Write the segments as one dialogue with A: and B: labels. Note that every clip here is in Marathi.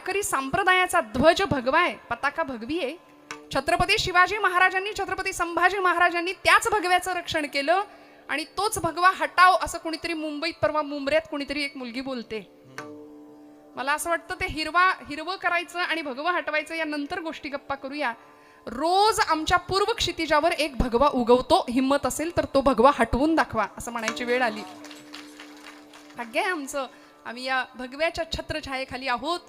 A: वारकरी संप्रदायाचा ध्वज भगवा आहे, पताका भगवी आहे. छत्रपती शिवाजी महाराजांनी, छत्रपती संभाजी महाराजांनी त्याच भगव्याचं रक्षण केलं आणि तोच भगवा हटाव असं कोणीतरी मुंबईत परवा मुंबऱ्यात कोणीतरी एक मुलगी बोलते. मला असं वाटतं ते हिरवं करायचं आणि भगवा हटवायचं या नंतर गोष्टी गप्पा करूया. रोज आमच्या पूर्व क्षितिजावर एक भगवा उगवतो, हिम्मत असेल तर तो भगवा हटवून दाखवा असं म्हणायची वेळ आली. भाग्य आहे आमचं, आम्ही या भगव्याच्या छत्रछायेखाली आहोत.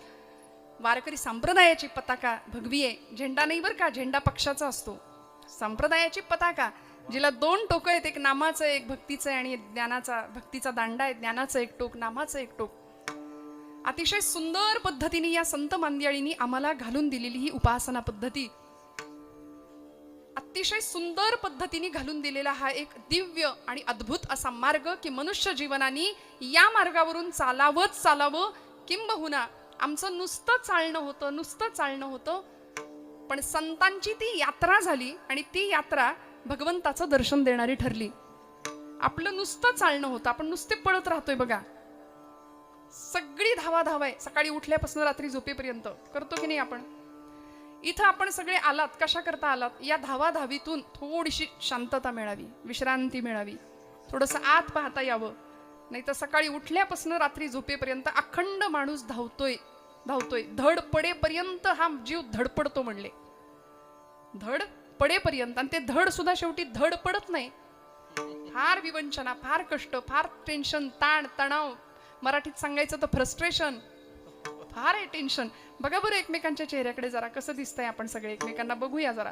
A: वारकरी संप्रदायाची पताका भगवी आहे. झेंडा नाही बरं का, झेंडा पक्षाचा असतो. संप्रदायाची पताका जिला दोन टोकं आहेत, एक नामाचं एक भक्तीचं आहे आणि ज्ञानाचा, भक्तीचा दांडा आहे, ज्ञानाचं एक टोक, नामाचं एक टोक. अतिशय सुंदर पद्धतीने या संत मांदियाळींनी आम्हाला घालून दिलेली ही उपासना पद्धती, अतिशय सुंदर पद्धतीने घालून दिलेला हा एक दिव्य आणि अद्भुत असा मार्ग की मनुष्य जीवनाने या मार्गावरून चालावं. किंबहुना आमचं नुसतं चालणं होतं, पण संतांची ती यात्रा झाली आणि ती यात्रा भगवंताचं दर्शन देणारी ठरली. आपलं नुसतं चालणं होतं, आपण नुसते पळत राहतोय बघा. सगळी धावा आहे, सकाळी उठल्यापासून रात्री झोपेपर्यंत करतो की नाही आपण. इथं आपण सगळे आलात, कशा करता आलात? या धावाधावीतून थोडीशी शांतता मिळावी, विश्रांती मिळावी, थोडंसं आत पाहता यावं. नाही तर सकाळी उठल्यापासून रात्री झोपेपर्यंत अखंड माणूस धावतोय. धड पडेपर्यंत हा जीव धडपडतो म्हणले, धड पडेपर्यंत. आणि ते धड सुद्धा शेवटी धड पडत नाही. फार विवंचना, फार कष्ट, फार टेन्शन, ताण तणाव, मराठीत सांगायचं तर फ्रस्ट्रेशन, फार आहे टेन्शन. बघा बरं एकमेकांच्या चेहऱ्याकडे जरा, कसं दिसतंय आपण सगळे एकमेकांना बघूया जरा,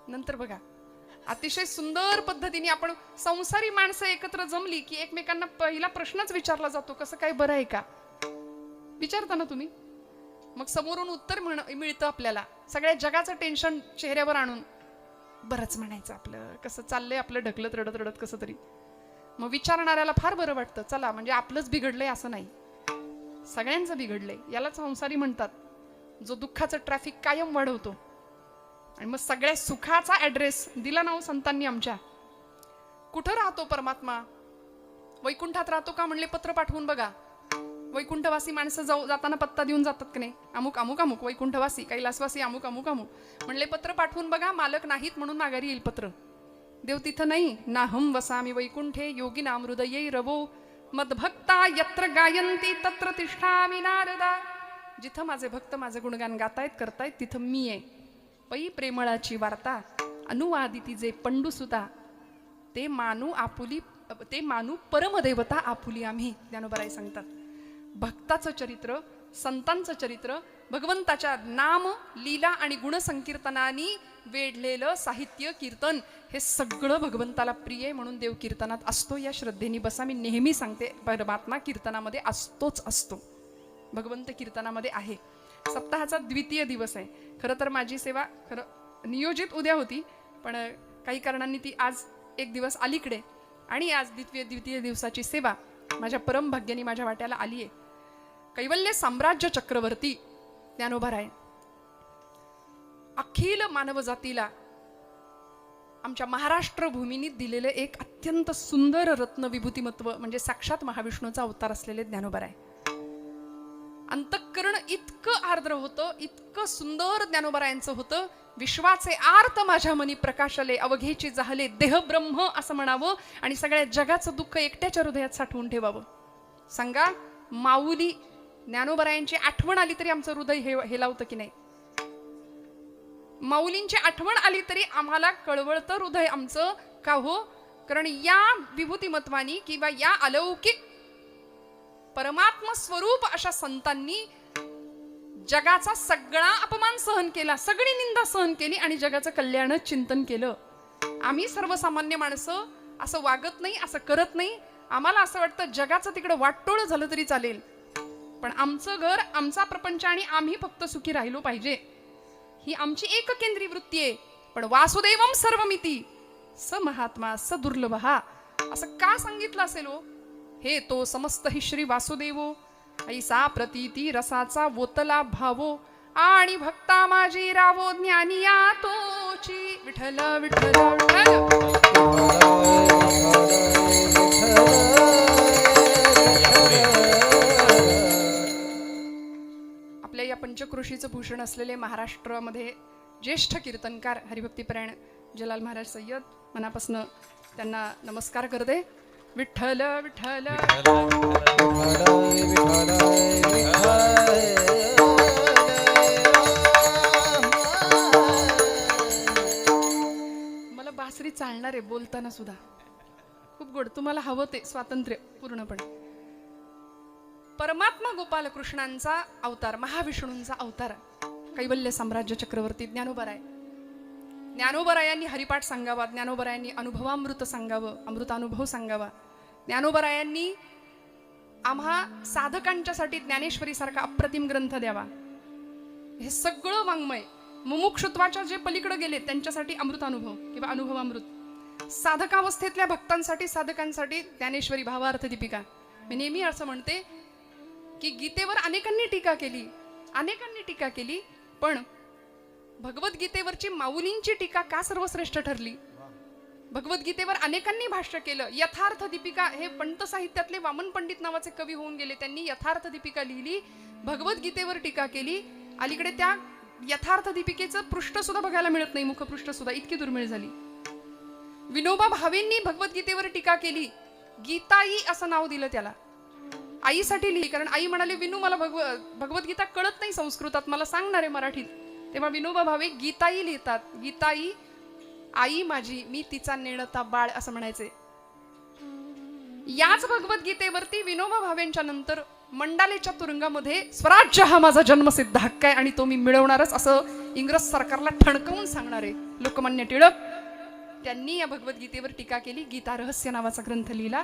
A: नंतर बघा. अतिशय सुंदर पद्धतीने आपण संसारी माणसं एकत्र जमली की एकमेकांना पहिला प्रश्नच विचारला जातो, कसं काय, बरं आहे का, विचारता ना तुम्ही. मग समोरून उत्तर मिळतं आपल्याला. सगळ्या जगाचं टेन्शन चेहऱ्यावर आणून बरंच म्हणायचं, आपलं कसं चाललंय, आपलं ढकलत रडत कसं तरी. मग विचारणाऱ्याला फार बरं वाटतं, चला म्हणजे आपलंच बिघडलंय असं नाही, सगळ्यांचं बिघडलंय. यालाच संसारी म्हणतात, जो दुःखाचं ट्रॅफिक कायम वाढवतो. आणि मग सगळ्या सुखाचा ऍड्रेस दिला ना संतांनी आमच्या. कुठं राहतो परमात्मा? वैकुंठात राहतो का म्हणले, पत्र पाठवून बघा. वैकुंठवासी माणसं जाताना पत्ता देऊन जातात की नाही, अमुक अमुक अमुक वैकुंठवासी, कैलासवासी अमुक अमुक अमुक म्हणले, पत्र पाठवून बघा. मालक नाहीत म्हणून माघारी येईल पत्र. देव तिथं नाही. नाहम वसामी वैकुंठे योगिनाम हृदये रवो मदभक्ता यत्र गायंती तत्र तिष्ठामि नारदा. जिथं माझे भक्त माझे गुणगान गातायत करतायत तिथं मी आहे. पै प्रेमळाची वार्ता अनुवादिती जे पंडुसुता, ते मानू परमदेवता आपुली आम्ही. ज्ञानोबाराय सांगतात, भक्ताचं चरित्र, संतांचं चरित्र, भगवंताच्या नाम लीला आणि गुणसंकीर्तनानी वेढलेलं साहित्य कीर्तन, हे सगळं भगवंताला प्रिय आहे. म्हणून देव कीर्तनात असतो. या श्रद्धेने बसा. मी नेहमी सांगते, परमात्मा कीर्तनामध्ये असतो. भगवंत कीर्तनामध्ये आहे. सप्ताहाचा द्वितीय दिवस आहे. खरं तर माझी सेवा नियोजित उद्या होती, पण काही कारणांनी ती आज एक दिवस अलीकडे, आणि आज द्वितीय दिवसाची सेवा माझ्या परम भाग्याने माझ्या वाट्याला आली आहे. कैवल्य साम्राज्य चक्रवर्ती ज्ञानोबाराय अखिल मानव जातीला आमच्या महाराष्ट्र भूमीने दिलेले एक अत्यंत सुंदर रत्न विभूतिमत्व म्हणजे साक्षात महाविष्णूचा अवतार असलेले ज्ञानोबाराय. अंतःकरण इतकं आर्द्र होतं, इतकं सुंदर ज्ञानोबारायांचं होतं. विश्वाचे आर्त माझ्या मनी प्रकाशले, अवघेची जाहले देह ब्रह्म असं म्हणावं आणि सगळ्या जगाचं दुःख एकट्याच्या हृदयात साठवून ठेवावं. सांगा, माऊली ज्ञानोबारायांची आठवण आली तरी आमचं हृदय हे लावतं की नाही? माऊलींची आठवण आली तरी आम्हाला कळवळतं हृदय आमचं. का हो? कारण या विभूतिमत्वानी किंवा या अलौकिक परमात्म स्वरूप अशा संतांनी जगाचा सगळा अपमान सहन केला, सगळी निंदा सहन केली आणि जगाचं कल्याण चिंतन केलं. आम्ही सर्वसामान्य माणसं असं वागत नाही, असं करत नाही. आम्हाला असं वाटतं जगाचं तिकडं वाटोळ झालं तरी चालेल, पण आमचं घर, आमचा प्रपंच आणि आम्ही फक्त सुखी राहिलो पाहिजे, ही आमची एककेंद्री वृत्ती आहे. पण वासुदेवम सर्वमिती स महात्मा स दुर्लभहा असं का सांगितलं असेल हो? हे तो समस्त हि श्री वासुदेवो, ऐसा प्रतीती रसाचा वोतला भावो, आणि भक्ता माझी रावो ज्ञानिया तोची. विठ्ठल विठ्ठल विठ्ठल. आपल्या या पंचक्रोशीचं भूषण असलेले महाराष्ट्रामध्ये ज्येष्ठ कीर्तनकार हरिभक्तीपरायण जलाल महाराज सय्यद, मनापासून त्यांना नमस्कार करते. विठ्ठल विठ्ठल मला बासरी चालणार आहे बोलताना सुद्धा, खूप गोड. तुम्हाला हवं ते स्वातंत्र्य पूर्णपणे. परमात्मा गोपाल कृष्णांचा अवतार, महाविष्णूंचा अवतार, कैवल्य साम्राज्य चक्रवर्ती ज्ञानोबराय. ज्ञानोबरायांनी हरिपाठ सांगावा, ज्ञानोबरायांनी अनुभवामृत सांगावं, अमृतानुभव सांगावा. ज्ञानोबरायांनी आम्हा साधकांच्यासाठी ज्ञानेश्वरी सारखा अप्रतिम ग्रंथ द्यावा. हे सगळं वाङ्मय मुमुक्षुत्वाच्या जे पलीकडे गेले त्यांच्यासाठी अमृतानुभव किंवा अनुभवामृत, साधकावस्थेतल्या भक्तांसाठी साधकांसाठी ज्ञानेश्वरी भावार्थ दीपिका. मी नेहमी असं म्हणते की गीतेवर अनेकांनी टीका केली, पण भगवद्गीतेवरची माऊलींची टीका का सर्वश्रेष्ठ ठरली? भगवद्गीतेवर अनेकांनी भाष्य केलं. यथार्थ दीपिका हे पंत साहित्यातले वामन पंडित नावाचे कवी होऊन गेले, त्यांनी यथार्थ दीपिका लिहिली, भगवद्गीतेवर टीका केली. अलीकडे त्या यथार्थ दीपिकेचं पृष्ठ सुद्धा बघायला मिळत नाही, मुखपृष्ठ सुद्धा इतकी दुर्मिळ झाली. विनोबा भावेंनी भगवद्गीतेवर टीका केली, गीताई असं नाव दिलं त्याला, आईसाठी लिहिली. कारण आई म्हणाली विनू मला भगवद्गीता कळत नाही संस्कृतात, मला सांगणार आहे मराठीत. तेव्हा विनोबा भावे गीताई लिहितात, गीताई आई माझी, मी तिचा नेणता बाळ असं म्हणायचे. याच भगवद्गीतेवरती विनोबा भावेंच्या नंतर मंडालेच्या तुरुंगामध्ये स्वराज्य हा माझा जन्मसिद्ध हक्क आहे आणि तो मी मिळवणारच असं इंग्रज सरकारला ठणकावून सांगणारे लोकमान्य टिळक, त्यांनी या भगवद्गीतेवर टीका केली. गीता रहस्य नावाचा ग्रंथ लिहिला.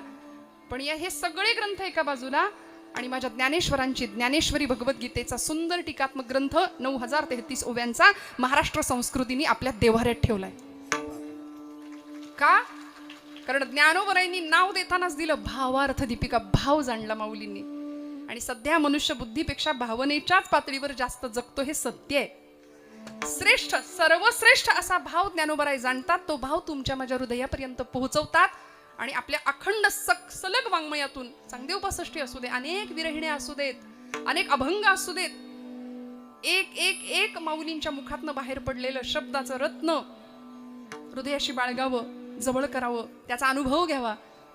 A: पण या हे सगळे ग्रंथ एका बाजूला आणि माझ्या ज्ञानेश्वरांची ज्ञानेश्वरी भगवद्गीतेचा सुंदर टीकात्मक ग्रंथ 9033 ओव्यांचा महाराष्ट्र संस्कृतीने आपल्या देव्हाऱ्यात ठेवलाय. का? कारण ज्ञानोबरायांनी नाव देतानाच दिलं भावार्थ दीपिका, भाव जाणला माऊलींनी. आणि सध्या मनुष्य बुद्धीपेक्षा भावनेच्याच पातळीवर जास्त जगतो, हे सत्य आहे. श्रेष्ठ, सर्वश्रेष्ठ असा भाव ज्ञानोबराय जाणतात. तो भाव तुमच्या माझ्या हृदयापर्यंत पोहोचवतात आणि आपल्या अखंड सलग वाङ्मयातून चांगदेव 65 असू दे, अनेक विरहिणे असू देत, अनेक अभंग असू देत, एक एक एक माऊलींच्या मुखातनं बाहेर पडलेलं शब्दाचं रत्न हृदयाशी बाळगावं, जवळ करावं, त्याचा अनुभव घ्यावा.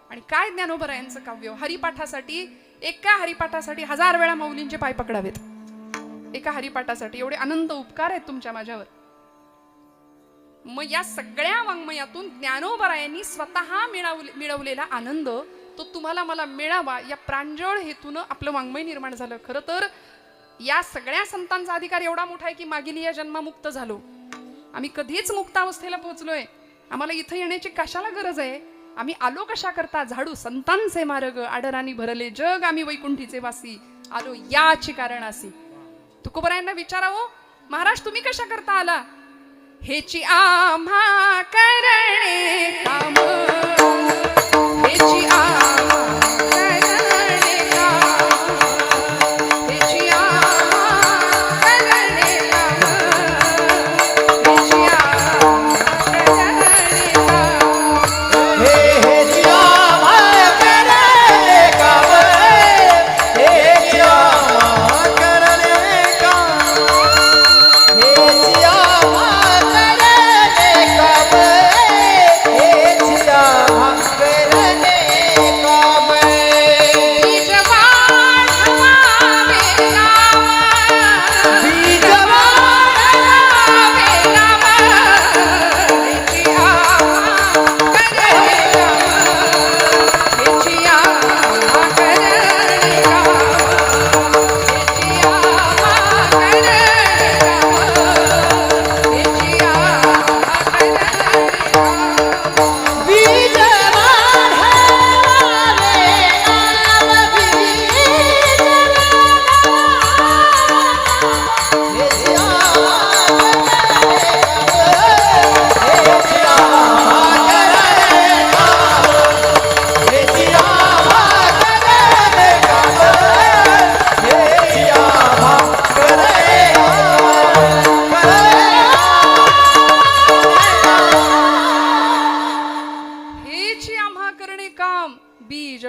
A: आणि काय ज्ञानोबरायांचं काव्य, हरिपाठासाठी, एका हरिपाठासाठी 1000 वेळा माऊलींचे पाय पकडावेत. एका हरिपाठासाठी एवढे अनंत उपकार आहेत तुमच्या माझ्यावर. मग या सगळ्या वाङ्मयातून ज्ञानोबरायांनी स्वतः मिळवलेला आनंद तो तुम्हाला मला मिळावा या प्रांजळ हेतूनं आपलं वाङ्मय निर्माण झालं. खरं तर या सगळ्या संतांचा अधिकार एवढा मोठा आहे की मागील या जन्मामुक्त झालो, आम्ही कधीच मुक्तावस्थेला पोहोचलोय. आम्हाला इथं येण्याची कशाला गरज आहे? आम्ही आलो कशा करता? झाडू संतांचे मार्ग, आडरानी भरले जग, आम्ही वैकुंठीचे वासी, आलो याची कारणासी. तुकोबरायांना विचारावं, महाराज तुम्ही कशा करता आला? हेची आम्हा करणे काम, हेची आम्हा करणे काम, हेची आम्हा करणे काम, हेची आम्हा करणे काम,
B: हेची आम्हा करणे काम, हेची आम्हा करणे काम, हेची आम्हा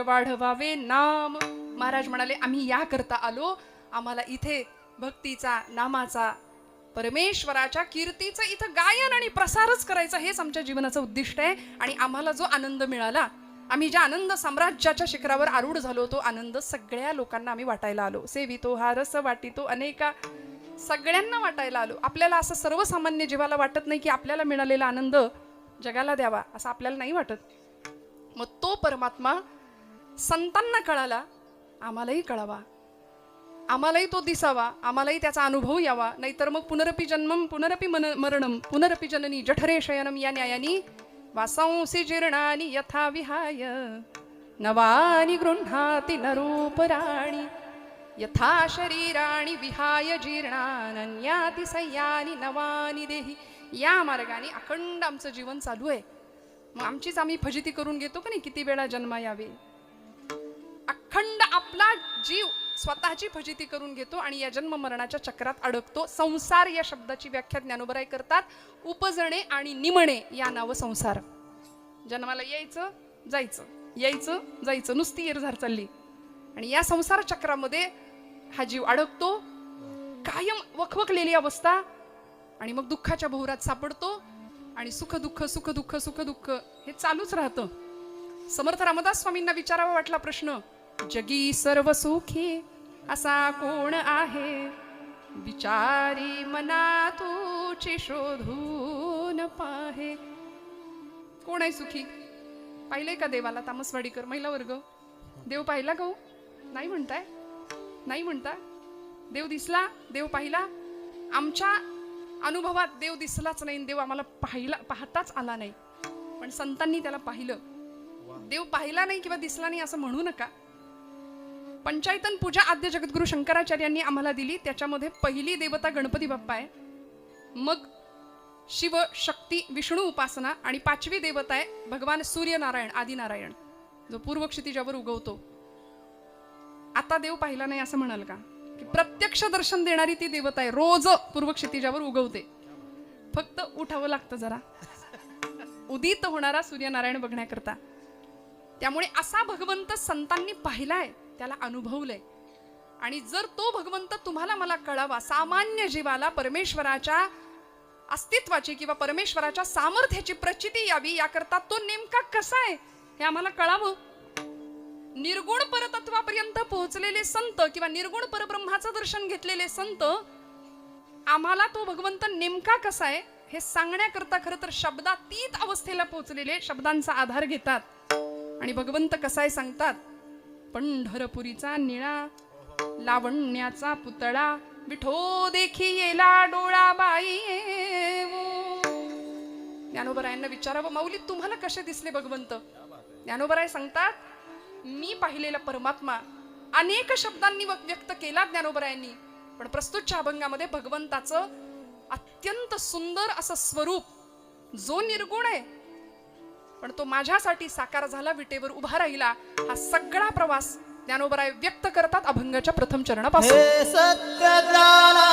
A: वाढवावे नाम. महाराज म्हणाले आम्ही या करता आलो, आम्हाला इथे भक्तीचा, नामाचा, परमेश्वराच्या कीर्तीचं इथं गायन आणि प्रसारच करायचा, हेच आमच्या जीवनाचं उद्दिष्ट आहे. आणि आम्हाला जो आनंद मिळाला, आम्ही ज्या आनंद साम्राज्याच्या शिखरावर आरूढ झालो, तो आनंद सगळ्या लोकांना आम्ही वाटायला आलो. सेवितो हा रस वाटितो अनेका, सगळ्यांना वाटायला आलो. आपल्याला असं सर्वसामान्य जीवाला वाटत नाही की आपल्याला मिळालेला आनंद जगाला द्यावा, असं आपल्याला नाही वाटत. मग तो परमात्मा संतांना कळाला, आम्हालाही कळावा, आम्हालाही तो दिसावा, आम्हालाही त्याचा अनुभव यावा. नाहीतर मग पुनरपि जन्मम पुनरपि मरणम पुनरपि जननी जठरे शयनम या न्यायानी वासांसी जीर्णानि यथा विहाय नवानि गृह्णाति नरोपराणि यथा शरीराणि विहाय जीर्णानन्याति सय्यानि नवानि देहि. या मार्गाने अखंड आमचं जीवन चालू आहे. मग आमचीच आम्ही फजिती करून घेतो का नाही, किती वेळा जन्म यावे. अखंड आपला जीव स्वतःची फजिती करून घेतो आणि या जन्म मरणाच्या चक्रात अडकतो. संसार या शब्दाची व्याख्या ज्ञानोबराय करतात, उपजणे आणि निमणे या नाव संसार. जन्माला यायचं जायचं, यायचं जायचं, नुसती येरझार चालली. आणि या संसार चक्रामध्ये हा जीव अडकतो, कायम वखवकलेली अवस्था. आणि मग दुःखाच्या भोवरात सापडतो आणि सुख दुःख सुख दुःख सुख दुःख हे चालूच राहतं. समर्थ रामदास स्वामींना विचारावा वाटला प्रश्न, जगी सर्व सुखी असा कोण आहे, विचारी मना तुची शोधून पाहे. कोण आहे सुखी? पाहिलंय का देवाला? तामसवाडीकर महिला वर्ग, देव पाहिला का? नाही म्हणताय, नाही म्हणता. देव दिसला, देव पाहिला? आमच्या अनुभवात देव दिसलाच नाही, देव आम्हाला पाहताच आला नाही. पण संतांनी त्याला पाहिलं. देव पाहिला नाही किंवा दिसला नाही असं म्हणू नका. पंचायतन पूजा आद्य जगद्गुरु शंकराचार्यांनी आम्हाला दिली, त्याच्यामध्ये पहिली देवता गणपती बाप्पा आहे, मग शिव शक्ती विष्णू उपासना, आणि पाचवी देवता आहे भगवान सूर्यनारायण आदिनारायण, जो पूर्व क्षितिजावर उगवतो. आता देव पाहिला नाही असं म्हणाल का? की प्रत्यक्ष दर्शन देणारी ती देवता आहे, रोज पूर्व क्षितिजावर उगवते, फक्त उठावं लागतं जरा उदित होणारा सूर्यनारायण बघण्याकरता. त्यामुळे असा भगवंत संतांनी पाहिलाय, त्याला अनुभवलंय. आणि जर तो भगवंत तुम्हाला मला कळावा, सामान्य जीवाला परमेश्वराच्या अस्तित्वाची किंवा परमेश्वराच्या सामर्थ्याची प्रचिती यावी, याकरता तो नेमका कसा आहे हे आम्हाला कळावं. निर्गुण परतत्वापर्यंत पोहोचलेले संत किंवा निर्गुण परब्रह्माचं दर्शन घेतलेले संत आम्हाला तो भगवंत नेमका कसा आहे हे सांगण्याकरता खरं तर शब्दातीत अवस्थेला पोहोचलेले शब्दांचा आधार घेतात. आणि भगवंत कसा आहे सांगतात, पंढरपुरीचा निळा लावण्याचा पुतळा विठो देखी येला डोळा बाई. ज्ञानोबरायांना विचारावं, माऊली तुम्हाला कसे दिसले भगवंत? ज्ञानोबराय सांगतात, मी पाहिलेला परमात्मा अनेक शब्दांनी व्यक्त केला ज्ञानोबरायांनी, पण प्रस्तुतच्या अभंगामध्ये भगवंताचं अत्यंत सुंदर असं स्वरूप, जो निर्गुण आहे पण तो माझ्यासाठी साकार झाला, विटेवर उभा राहिला, हा सगळा प्रवास ज्ञानोबराय व्यक्त करतात अभंगाच्या प्रथम चरणापासून.
B: हे सत्य ज्ञाना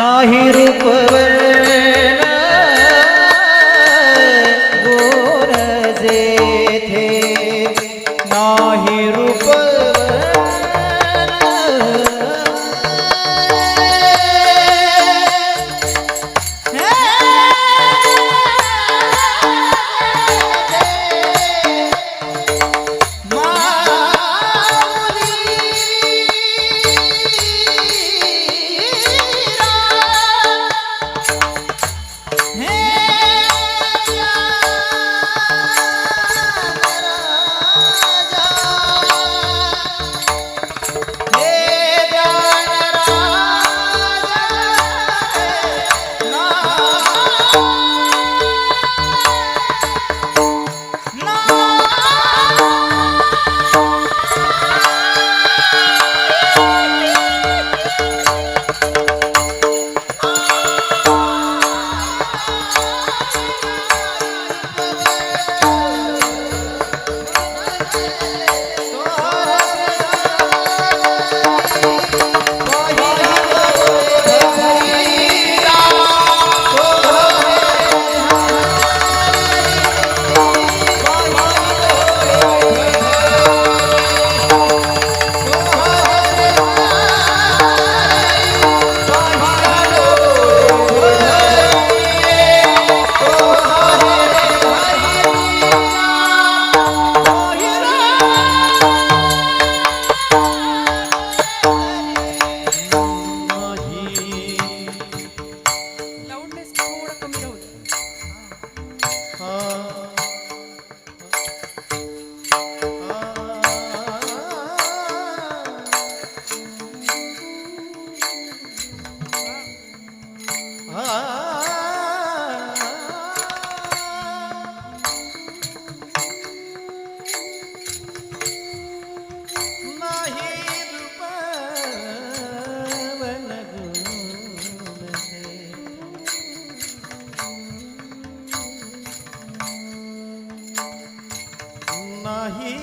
B: नाही रूपवर्ण गुण जेथे नाही
A: लाऊडनेस थोडा कमी राहू दे.
B: नाही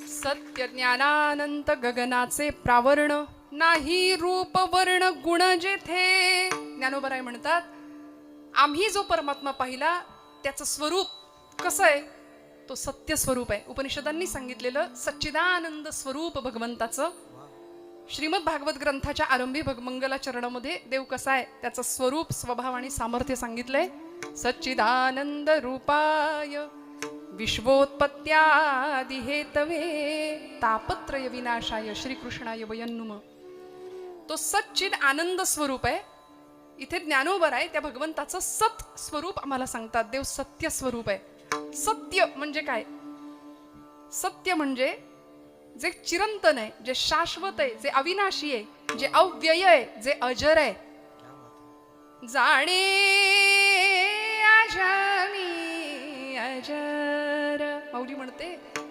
A: सत्य ज्ञानानंत गगनाचे प्रावरण नाही रूप वर्ण गुण जेथे. ज्ञानोबराय म्हणतात आम्ही जो परमात्मा पाहिला त्याचं स्वरूप कसं आहे, तो सत्य स्वरूप आहे. उपनिषदांनी सांगितलेलं सच्चिदानंद स्वरूप भगवंताचं श्रीमद भागवत ग्रंथाच्या आरंभी मंगलाचरणामध्ये देव कसा आहे त्याचं स्वरूप स्वभाव आणि सामर्थ्य सांगितलंय. सच्चिदानंद रूपाय विश्वोत्पत्त्यादि हेतवे तापत्रय विनाशाय श्रीकृष्णाय वयन्नुम. तो सच्चिद आनंद स्वरूप आहे. इथे ज्ञानोबराय त्या भगवंताचं सत स्वरूप आम्हाला सांगतात. देव सत्य स्वरूप आहे. सत्य म्हणजे काय? सत्य म्हणजे जे चिरंतन आहे, जे शाश्वत आहे, जे अविनाशी आहे, जे अव्यय आहे, जे अजर आहे. जाणे अजमी अजर माऊली म्हणते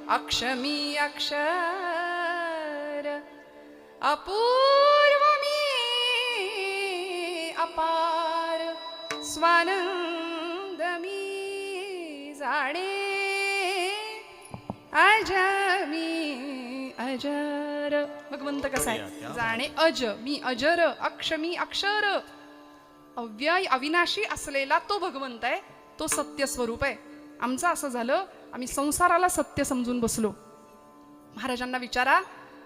A: अक्षमी अक्षर अपूर्व मी अपार स्वानंद मी जाणे अजमी अजर. भगवंत कसा आहे? जाणे अज मी अजर, अक्ष मी अक्षर, अव्यय अविनाशी असलेला तो भगवंत आहे, तो सत्य स्वरूप आहे. आमचं असं झालं, आम्ही संसाराला सत्य समजून बसलो. महाराजांना विचारा,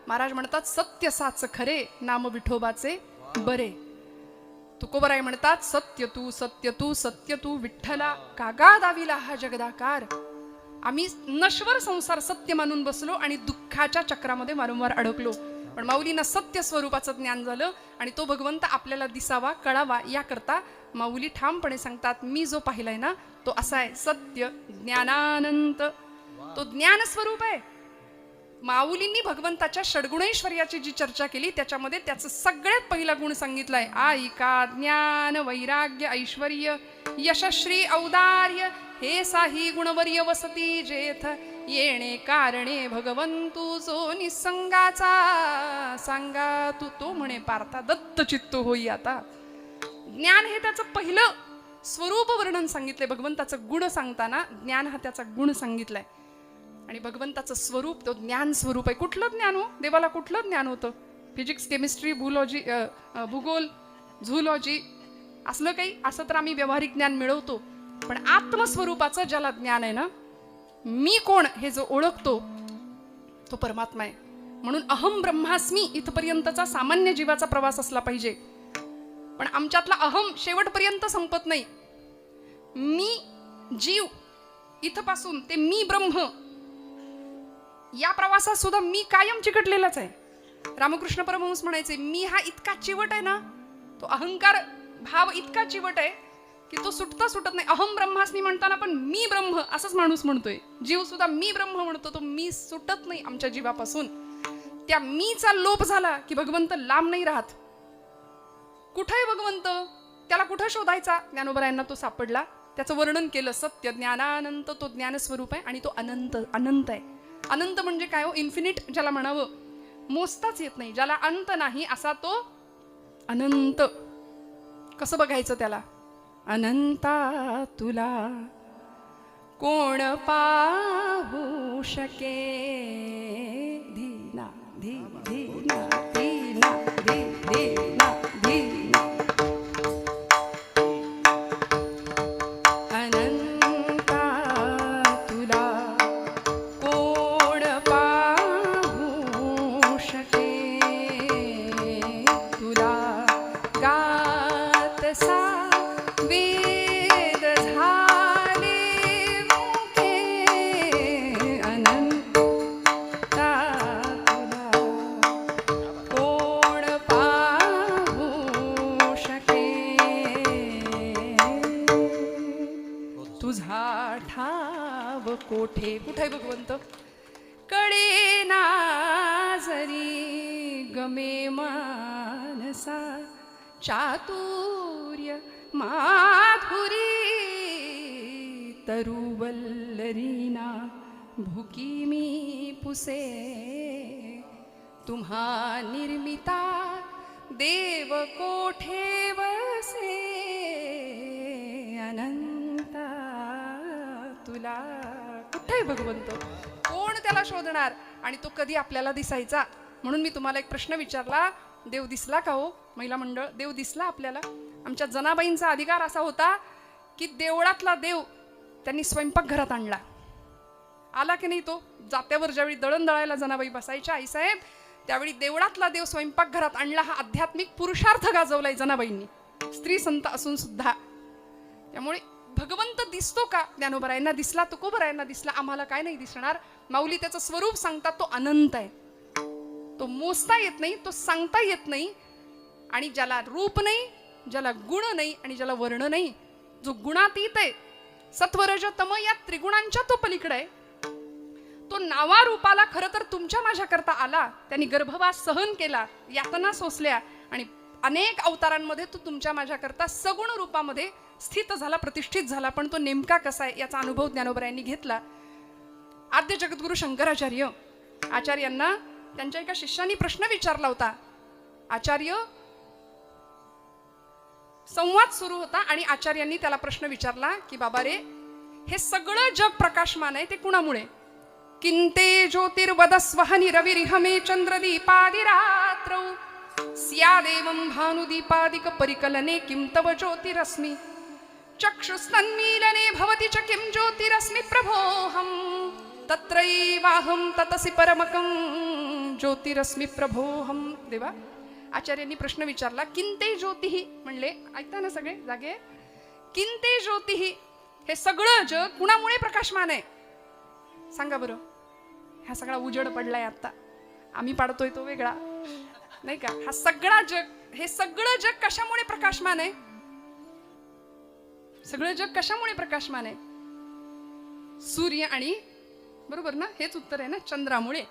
A: महाराज म्हणतात सत्य साच खरे, नाम विठोबाचे बरे. तुकोबराय म्हणतात सत्य तू सत्य तू सत्य तू विठ्ठला, कागा दाविला हा जगदाकार. आम्ही नश्वर संसार सत्य मानून बसलो आणि दुःखाच्या चक्रामध्ये वारंवार अडकलो. पण माऊलींना सत्य स्वरूपाचं ज्ञान झालं आणि तो भगवंत आपल्याला दिसावा कळावा याकरता माऊली ठामपणे सांगतात, मी जो पाहिलाय ना तो असा आहे, सत्य ज्ञानानंत. तो ज्ञान स्वरूप आहे. माऊलींनी भगवंताच्या षड्गुणैश्वर्याची जी चर्चा केली त्याच्यामध्ये त्याचं सगळ्यात पहिला गुण सांगितलाय, आईका ज्ञान वैराग्य ऐश्वर्य यशश्री औदार्य हे साही गुणवर्य वसती जेथ येणे कारणे भगवंतू जो निसंगाचा सांगा तू. तो म्हणे पार्था दत्त चित्त होई आता. ज्ञान हे त्याचं पहिलं स्वरूप वर्णन सांगितलंय. भगवंताचं गुण सांगताना ज्ञान हा त्याचा गुण सांगितलाय. आणि भगवंताचं स्वरूप तो ज्ञान स्वरूप आहे. कुठलं ज्ञान हो? देवाला कुठलं ज्ञान होतं? फिजिक्स केमिस्ट्री भूगोल झूलॉजी असलं काही? असं तर आम्ही व्यावहारिक ज्ञान मिळवतो. पण आत्मस्वरूपाचं ज्याला ज्ञान आहे ना, मी कोण हे जो ओळखतो तो परमात्मा आहे. म्हणून अहम ब्रह्मास्मी इथपर्यंतचा सामान्य जीवाचा प्रवास असला पाहिजे. पण आमच्यातला अहम शेवटपर्यंत संपत नाही. मी जीव इथपासून ते मी ब्रह्म या प्रवासात सुद्धा मी कायम चिकटलेलाच आहे. रामकृष्ण परमहंस म्हणायचे, मी हा इतका चिवट आहे ना, तो अहंकार भाव इतका चिवट आहे की तो सुटत नाही. अहम ब्रह्मास्मी म्हणताना पण मी ब्रह्म असंच माणूस म्हणतोय. जीव सुद्धा मी ब्रह्म म्हणतो. तो मी सुटत नाही आमच्या जीवापासून. त्या मीचा लोप झाला की भगवंत लांब नाही राहत. कुठे आहे भगवंत? त्याला कुठं शोधायचा? ज्ञानोबरायांना तो सापडला. त्याचं वर्णन केलं, सत्य ज्ञानानंत तो ज्ञानस्वरूप आहे आणि तो अनंत आहे. अनंत म्हणजे काय हो? इन्फिनिट ज्याला म्हणावं, मोजताच येत नाही, ज्याला अंत नाही असा तो अनंत. कसं बघायचं त्याला? अनंता तुला कोण पाहू शके, धीना धी धीना धीना धी धीना धीना. अनंता तुला कोण पाहू शके, तुला गातसा वेद झाले मुखे. अनंता तुला कोण पाहू शके, तुझा ठाव कोठे. कुठे आहे भगवंत? कळे ना जरी गमे मानसा, चातुर्य माधुरी तरुवल्लरीना भुकी मी पुसे. तुम्हा निर्मिता देव कोठे वसे, अनंता तुला. कुठे भगवंत? कोण त्याला शोधणार? आणि तो कधी आपल्याला दिसायचा? म्हणून मी तुम्हाला एक प्रश्न विचारला, देव दिसला का हो? महिला मंडळ, देव दिसला आपल्याला? आमच्या जनाबाईंचा अधिकार असा होता की देवळातला देव त्यांनी स्वयंपाकघरात आणला. आला की नाही? तो जात्यावर ज्यावेळी दळण दळायला जनाबाई बसायच्या आईसाहेब, त्यावेळी देवळातला देव स्वयंपाकघरात आणला. हा आध्यात्मिक पुरुषार्थ गाजवलाय जनाबाईंनी, स्त्री संत असून सुद्धा. त्यामुळे भगवंत दिसतो का? ज्ञानोबरायांना दिसला, तुकोबरायांना दिसला, आम्हाला काय नाही दिसणार? माऊली त्याचं स्वरूप सांगतात, तो अनंत आहे. तो मोजता येत नाही, तो सांगता येत नाही. आणि ज्याला रूप नाही, ज्याला गुण नाही आणि ज्याला वर्ण नाही, जो गुणातीत आहे, सत्वरज तम या त्रिगुणांच्या तो पलीकडे आहे, तो नावारूपाला खरं तर तुमच्या माझ्याकरता आला. त्यांनी गर्भवास सहन केला, यातना सोसल्या आणि अनेक अवतारांमध्ये तो तुमच्या माझ्याकरता सगुण रूपामध्ये स्थित झाला, प्रतिष्ठित झाला. पण तो नेमका कसा आहे याचा अनुभव ज्ञानोबरायांनी घेतला. आद्य जगद्गुरु शंकराचार्य आचार्यांना त्यांच्या एका शिष्याने प्रश्न विचारला होता. आचार्य, संवाद सुरू होता आणि आचार्यांनी त्याला प्रश्न विचारला की बाबा रे, हे सगळं जग प्रकाशमान आहे ते कुणामुळे? किंते ज्योतिर्वदस्वहनि रविरिहमे चंद्रदीपादिरात्रौ स्यादेवं भानुदीपादिक परिकलने किं तव ज्योतिरस्मि चक्षुस्तन्मीलने भवति च किं ज्योतिरस्मि प्रभोऽहं तत्रैवाहं ततसि परमकं ज्योतिरस्मि प्रभोऽहं. देवा, आचार्यांनी प्रश्न विचारला, किंते ज्योतिः म्हणले, ऐकता ना सगळे जागे, किंते ज्योतिः, हे सगळं जग कुणामुळे प्रकाशमान आहे सांगा बरं. हा सगळा उजड पडलाय आता, आम्ही पाडतोय तो वेगळा नाही का. हा सगळा जग, हे सगळं जग कशामुळे प्रकाशमान आहे? सगळं जग कशामुळे प्रकाशमान आहे? सूर्य आणि, बरोबर ना, हेच उत्तर आहे ना, चंद्रामुळे.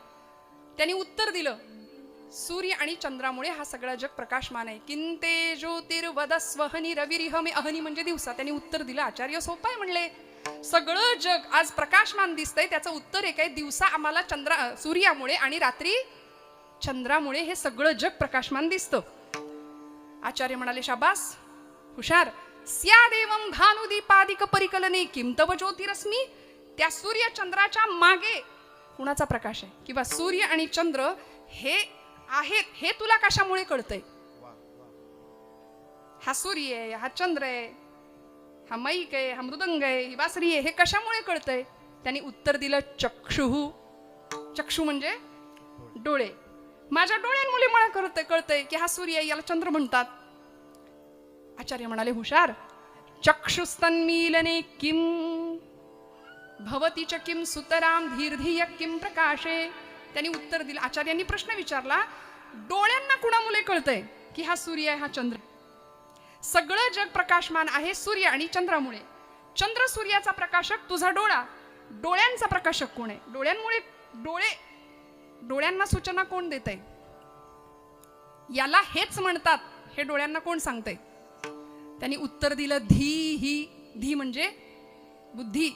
A: त्यांनी उत्तर दिलं, सूर्य आणि चंद्रामुळे हा सगळा जग प्रकाशमान आहे. किंते ज्योतिर्वदस्वहनी रविरिहमे अहनी म्हणजे दिवसा. त्यांनी उत्तर दिलं, आचार्य सोपं आहे म्हणले, सगळं जग आज प्रकाशमान दिसतंय, त्याचं उत्तर एक आहे, दिवसा आम्हाला सूर्यामुळे आणि रात्री चंद्रामुळे हे सगळं जग प्रकाशमान दिसतं. आचार्य म्हणाले, शाबास, हुशार. स्यादेवं भानुदीपादिक परिकलने किं तव ज्योतिरस्मि, त्या सूर्य चंद्राच्या मागे कुणाचा प्रकाश आहे, किंवा सूर्य आणि चंद्र हे आहेत हे तुला कशामुळे कळतंय? हा सूर्य आहे, हा चंद्र आहे, हा मैक आहे, हा मृदंग आहे, ही बासरी आहे, हे कशामुळे कळतंय? त्यांनी उत्तर दिलं, चक्षुः. चक्षु म्हणजे डोळे. माझ्या डोळ्यांमुळे मला कळतंय की हा सूर्य आहे, याला चंद्र म्हणतात. आचार्य म्हणाले, हुशार. चक्षुस्तन्मीलने किं भवति च किं सुतराम धीर्धिय किं प्रकाशे. त्यांनी उत्तर दिलं, आचार्यांनी प्रश्न विचारला, डोळ्यांना कुणामुळे कळतंय की हा सूर्य आहे, हा चंद्र. सगळं जग प्रकाशमान आहे सूर्य आणि चंद्रामुळे. चंद्र सूर्याचा प्रकाशक, तुझा डोळा. डोळ्यांचा प्रकाशक कोण आहे? डोळ्यांमुळे. डोळ्यांना सूचना कोण देतंय? याला हेच म्हणतात, हे डोळ्यांना कोण सांगतंय? त्यांनी उत्तर दिलं, धी म्हणजे बुद्धी.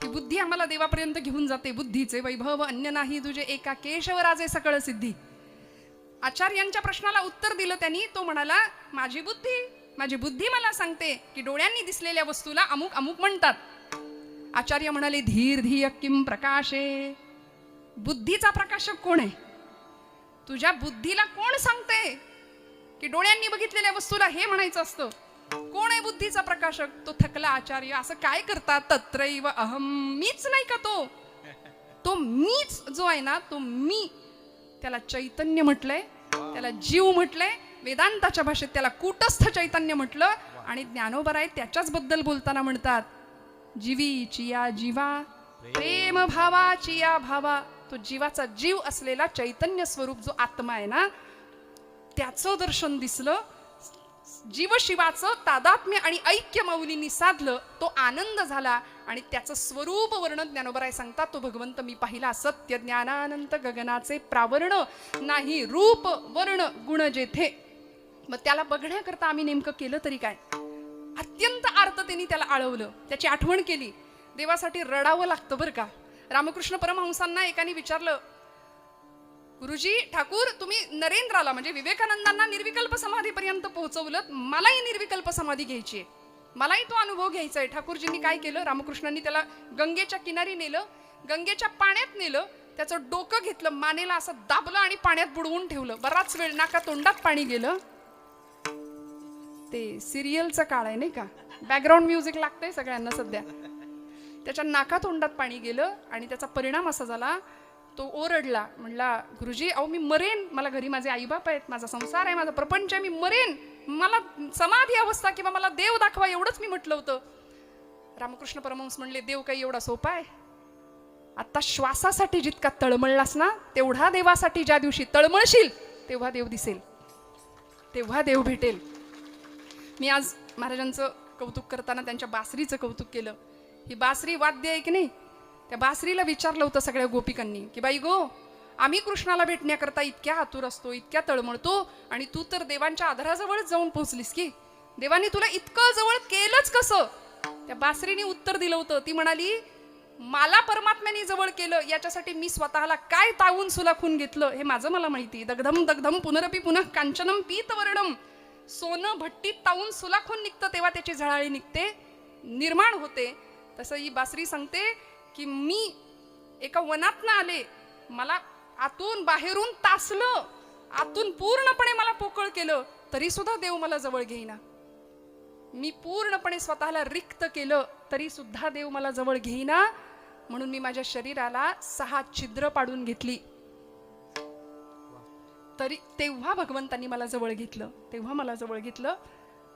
A: ती बुद्धी आम्हाला देवापर्यंत घेऊन जाते. बुद्धीचे वैभव अन्य नाही तुझे, एका केशवराजे सकळ सिद्धी. आचार्यांच्या प्रश्नाला उत्तर दिलं त्यांनी. तो म्हणाला, माझी बुद्धी मला सांगते की डोळ्यांनी दिसलेल्या वस्तूला अमुक अमुक म्हणतात. आचार्य म्हणाले, धीर्धिय किं प्रकाशे. बुद्धीचा प्रकाशक कोण आहे? तुझ्या बुद्धीला कोण सांगते की डोळ्यांनी बघितलेल्या वस्तूला हे म्हणायचं असतं? कोण आहे बुद्धीचा प्रकाशक? तो थकला आचार्य. असं काय करतात? तत्रैव अहम, मीच नाही का तो मीच जो आहे ना, तो मी, त्याला चैतन्य म्हटलंय, त्याला जीव म्हटलंय. वेदांताच्या भाषेत त्याला कूटस्थ चैतन्य म्हटलं. आणि ज्ञानोबराय त्याच्याच बद्दल बोलताना म्हणतात, जीवीची या जीवा, प्रेम भावाची या भावा. तो जीवाचा जीव असलेला चैतन्य स्वरूप जो आत्मा आहे ना, त्याचं दर्शन दिसलं. जीवशिवाचं तादात्म्य आणि ऐक्य माऊलींनी साधलं. तो आनंद झाला आणि त्याचं स्वरूप वर्णन ज्ञानोबराय सांगतात, तो भगवंत मी पाहिला. सत्य ज्ञानानंत गगनाचे प्रावरण, नाही रूप वर्ण गुण जेथे. मग त्याला बघण्याकरता आम्ही नेमकं केलं तरी काय? अत्यंत आर्ततेने त्याला आळवलं, त्याची आठवण केली. देवासाठी रडावं लागतं बरं का. रामकृष्ण परमहंसांना एकाने विचारलं, गुरुजी ठाकूर, तुम्ही नरेंद्राला म्हणजे विवेकानंदांना निर्विकल्प समाधीपर्यंत पोहोचवलं, मलाही निर्विकल्प समाधी घ्यायची आहे, मलाही तो अनुभव घ्यायचा आहे. ठाकूरजींनी काय केलं? रामकृष्णांनी त्याला गंगेच्या किनारी नेलं, गंगेच्या पाण्यात नेलं, त्याचं डोकं घेतलं, मानेला असं दाबलं आणि पाण्यात बुडवून ठेवलं. बराच वेळ नाका तोंडात पाणी गेलं. ते सिरियलचं काळ आहे नाही का, बॅकग्राऊंड म्युझिक लागतंय सगळ्यांना सध्या. त्याच्या नाका तोंडात पाणी गेलं आणि त्याचा परिणाम असा झाला, तो ओरडला, म्हणला, गुरुजी अहो मी मरेन, मला घरी माझे आईबाप आहेत, माझा संसार आहे, माझा प्रपंच आहे, मी मरेन, मला समाधी अवस्था किंवा मला देव दाखवा एवढंच मी म्हटलं होतं. रामकृष्ण परमहंस म्हणले, देव काही एवढा सोपा आहे? आता श्वासासाठी जितका तळमळलास ना, तेवढा देवासाठी ज्या दिवशी तळमळशील तेव्हा देव दिसेल, तेव्हा देव भेटेल. मी आज महाराजांचं कौतुक करताना त्यांच्या बासरीचं कौतुक केलं. ही बासरी वाद्य आहे की नाही, त्या बासरीला विचारलं होतं सगळ्या गोपिकांनी की बाई गो, आम्ही कृष्णाला भेटण्याकरता इतक्या आतुर असतो, इतक्या तळमळतो, आणि तू तर देवांच्या आधाराजवळच जाऊन पोहोचलीस की, देवानी तुला इतकं जवळ केलंच कसं? त्या बासरीने उत्तर दिलं होतं. ती म्हणाली, मला परमात्म्याने जवळ केलं याच्यासाठी मी स्वतःला काय तावून सुलाखून घेतलं हे माझं मला माहिती. दग्धम दग्धम पुनरपी पुनः कांचनम पीतवर्णम. सोनं भट्टीत तावून सुलाखून निघतं तेव्हा त्याची झळाळी निघते, निर्माण होते. तसं ही बासरी सांगते की मी एका वनातनं आले, मला आतून बाहेरून तासलं, आतून पूर्णपणे मला पोकळ जवळ केलं तरी सुद्धा देव मला जवळ घेईना. मी पूर्णपणे स्वतःला रिक्त केलं तरी सुद्धा देव मला जवळ घेईना. म्हणून मी माझ्या शरीराला 6 छिद्र पाडून घेतली. तरी तेव्हा भगवंतांनी मला जवळ घेतलं. तेव्हा मला जवळ घेतलं.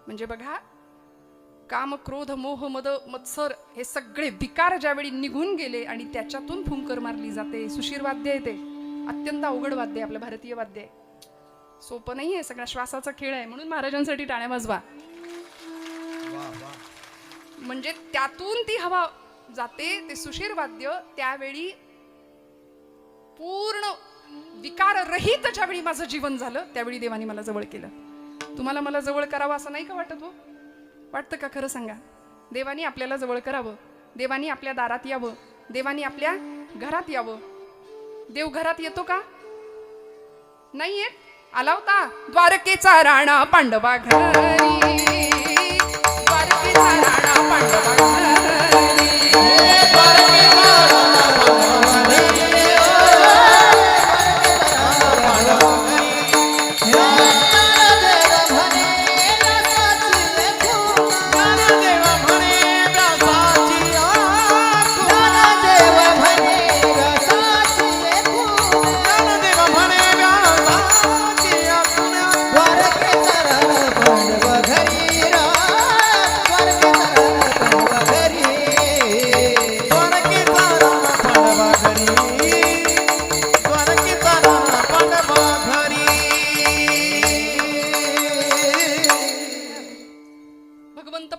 A: म्हणजे बघा, काम, क्रोध, मोह, मद, मत्सर हे सगळे विकार ज्यावेळी निघून गेले आणि त्याच्यातून फुंकर मारली जाते. सुशीर वाद्य आहे ते, अत्यंत अवघड वाद्य आहे, आपलं भारतीय वाद्य आहे. सोपं नाही आहे, सगळा श्वासाचा खेळ आहे. म्हणून महाराजांसाठी टाळ्या वाजवा. म्हणजे त्यातून ती हवा जाते, ते सुशीर वाद्य. त्यावेळी पूर्ण विकार रहित ज्यावेळी माझं जीवन झालं त्यावेळी देवानी मला जवळ केलं. तुम्हाला मला जवळ करावं असं नाही का वाटत? हो, वाटतं का? खरं सांगा. देवानी आपल्याला जवळ करावं, देवानी आपल्या दारात यावं, देवानी आपल्या घरात यावं. देव घरात येतो का? नाही येत. आला होता द्वारकेचा राणा पांडवा घरी, द्वारकेचा राणा पांडवा घरी.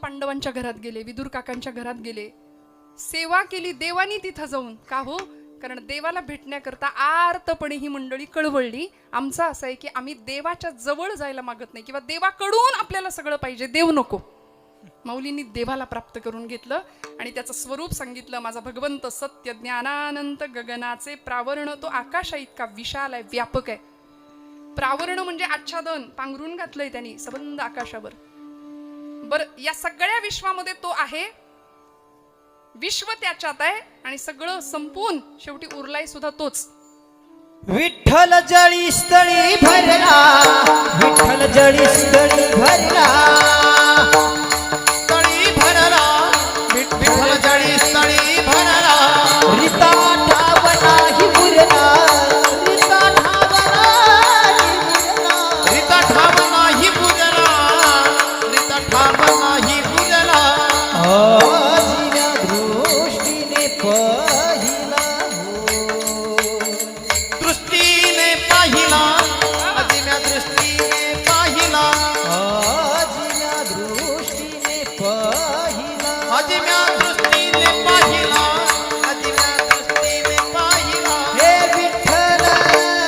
A: पांडवांच्या घरात गेले, विदुर काकांच्या घरात गेले, सेवा केली देवानी तिथं जाऊन. का हो? कारण देवाला भेटण्याकरता आर्तपणे ही मंडळी कळवळली. आमचं असं आहे की आम्ही देवाच्या जवळ जायला मागत नाही किंवा देवाकडून आपल्याला सगळं पाहिजे, देव नको. माऊलींनी देवाला प्राप्त करून घेतलं आणि त्याचं स्वरूप सांगितलं. माझा भगवंत सत्य ज्ञानानंत गगनाचे प्रावरण, तो आकाशा इतका विशाल आहे, व्यापक आहे. प्रावरण म्हणजे आच्छादन, पांघरून घातलंय त्यांनी सबंध आकाशावर. बर, या सगळ्या विश्वामध्ये तो आहे, विश्व त्याच्यात आहे आणि सगळं संपून शेवटी उरलाय सुद्धा तोच.
B: विठ्ठल जळी स्थळी भरला, विठ्ठल जळी स्थळी भरला, स्थळी भरला, विठ्ठल जळी स्थळी भरला. रिता ठाव नाही उरला, रिता ठाव नाही उरला, रिता ठाव नाही उरला, रिता ठाव नाही उरला. आजीच्या दृष्टीने पाहिला हो, दृष्टीने पाहिला, आजीच्या दृष्टीने पाहिला, आजीच्या दृष्टीने पाहिला, आजीच्या दृष्टीने पाहिला, आजीच्या दृष्टीने पाहिला. हे विठ्ठलाची,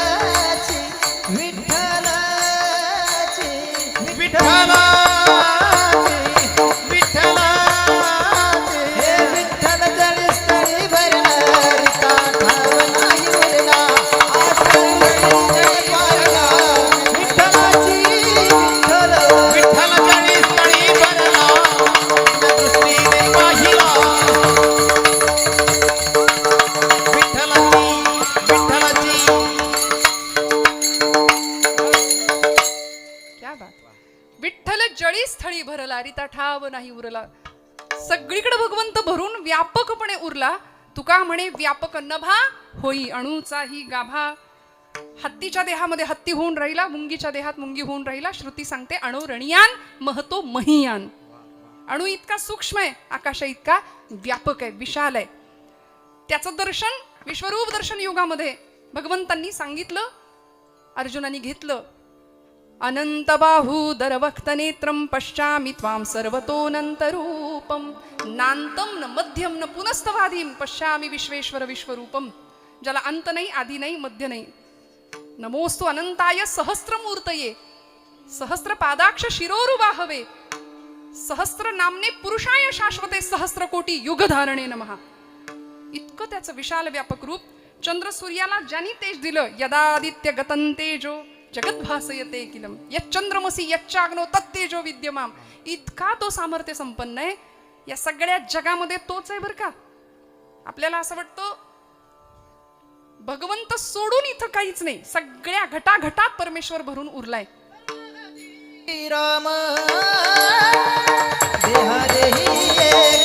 B: विठ्ठलाची, विठ्ठलाची, विठ्ठलाची. हे विठ्ठल जळी स्थळी भरला, रिता ठाव नाही उरला, विठ्ठलाची, विठ्ठल, विठ्ठल जळी स्थळी भरला, दृष्टीने पाहिला, विठ्ठलाची, विठ्ठलाची.
A: क्या बात. विठ्ठल जळी स्थळी भरला, रिता ठाव नाही उरला. सगळीकडे भगवंत भरून व्यापकपणे उरला. तुका म्हणे व्यापक नभा होई अणूचाही गाभा. हत्तीच्या देहामध्ये हत्ती होऊन राहिला, मुंगीच्या देहात मुंगी होऊन राहिला. श्रुती सांगते अणु रणियान महतो महियान. अणु इतका सूक्ष्म आहे, आकाशा इतका व्यापक आहे, विशाल आहे. त्याचं दर्शन विश्वरूप दर्शन युगामध्ये भगवंतांनी सांगितलं, अर्जुनाने घेतलं. अनंत बाहूदर वक्त नेत्रम पश्यामि त्वां सर्वतोऽनंतरूपम नांतम न मध्यम न पुनस्तवादीम पश्यामि विश्वेश्वर विश्वरूपम. ज्याला अंत नाही, आदि नाही, मध्य नाही. नमोस्तु अनंताय सहस्त्रमूर्तये सहस्त्र पादाक्ष शिरोरुबाहवे सहस्त्र नामने पुरुषाय शाश्वते सहस्त्र कोटी युगधारणे नमः. इतकं त्याचं विशाल व्यापक रूप. चंद्र सूर्याला ज्यांनी तेज दिलं, यदादित्य गतं तेजो जगत भासयते किलम यच्चंद्रमसी यच्चाग्नो तत्तेजो विद्यमाम. इतका तो सामर्थ्य संपन्न आहे. या सगळ्या जगामध्ये तोच आहे बरं का. आपल्याला असं वाटतं भगवंत सोडून इथं काहीच नाही, सगळ्या घटाघटात परमेश्वर भरून उरलाय.
B: श्रीराम देहा देही एक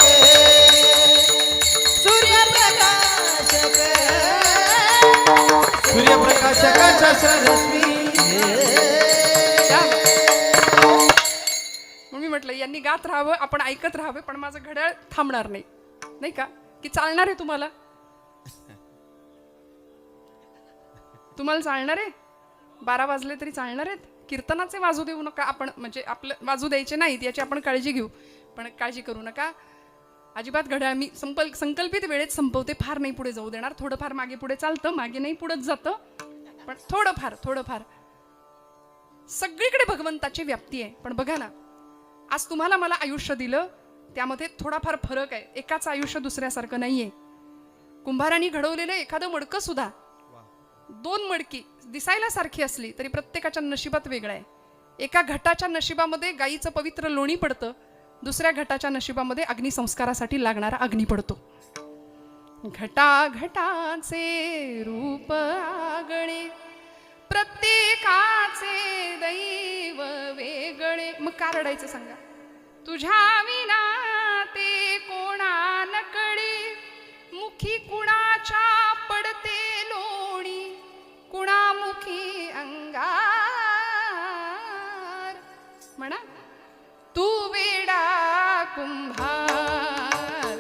B: सूर्यप्रकाशकाच्या सरस्वी
A: मग मी म्हटलं यांनी गात राहावं, आपण ऐकत राहावं, पण माझं घड्याळ थांबणार नाही, नाही का? की चालणार आहे तुम्हाला? तुम्हाला चालणार आहे? 12 वाजले तरी चालणार आहेत? कीर्तनाचे वाजू देऊ नका आपण, म्हणजे आपलं वाजू द्यायचे नाहीत याची आपण काळजी घेऊ, पण काळजी करू नका अजिबात. घड्याळ मी संकल्पित वेळेत संपवते, फार नाही पुढे जाऊ देणार. थोडंफार मागे पुढे चालतं, मागे नाही पुढेच जातं, पण थोडंफार. सगळीकडे भगवंताची व्याप्ती आहे. पण बघा ना, आज तुम्हाला मला आयुष्य दिलं, त्यामध्ये थोडाफार फरक आहे. एकाचं आयुष्य दुसऱ्यासारखं नाहीये. कुंभारांनी घडवलेलं एखादं मडकं सुद्धा, 2 मडकी दिसायला सारखी असली तरी प्रत्येकाच्या नशिबात वेगळं आहे. एका घटाच्या नशिबामध्ये गाईचं पवित्र लोणी पडतं, दुसऱ्या घटाच्या नशिबामध्ये अग्निसंस्कारासाठी लागणारा अग्नी पडतो. घटाघटाचे रूप आगळे, प्रत्येकाचे दैव वेगळे. मग का रडायचं सांगा? तुझ्या विना ते कोणा नकळे, मुखी कुणाच्या पडते लोणी, कुणामुखी अंगार. म्हणा तू वेडा कुंभार.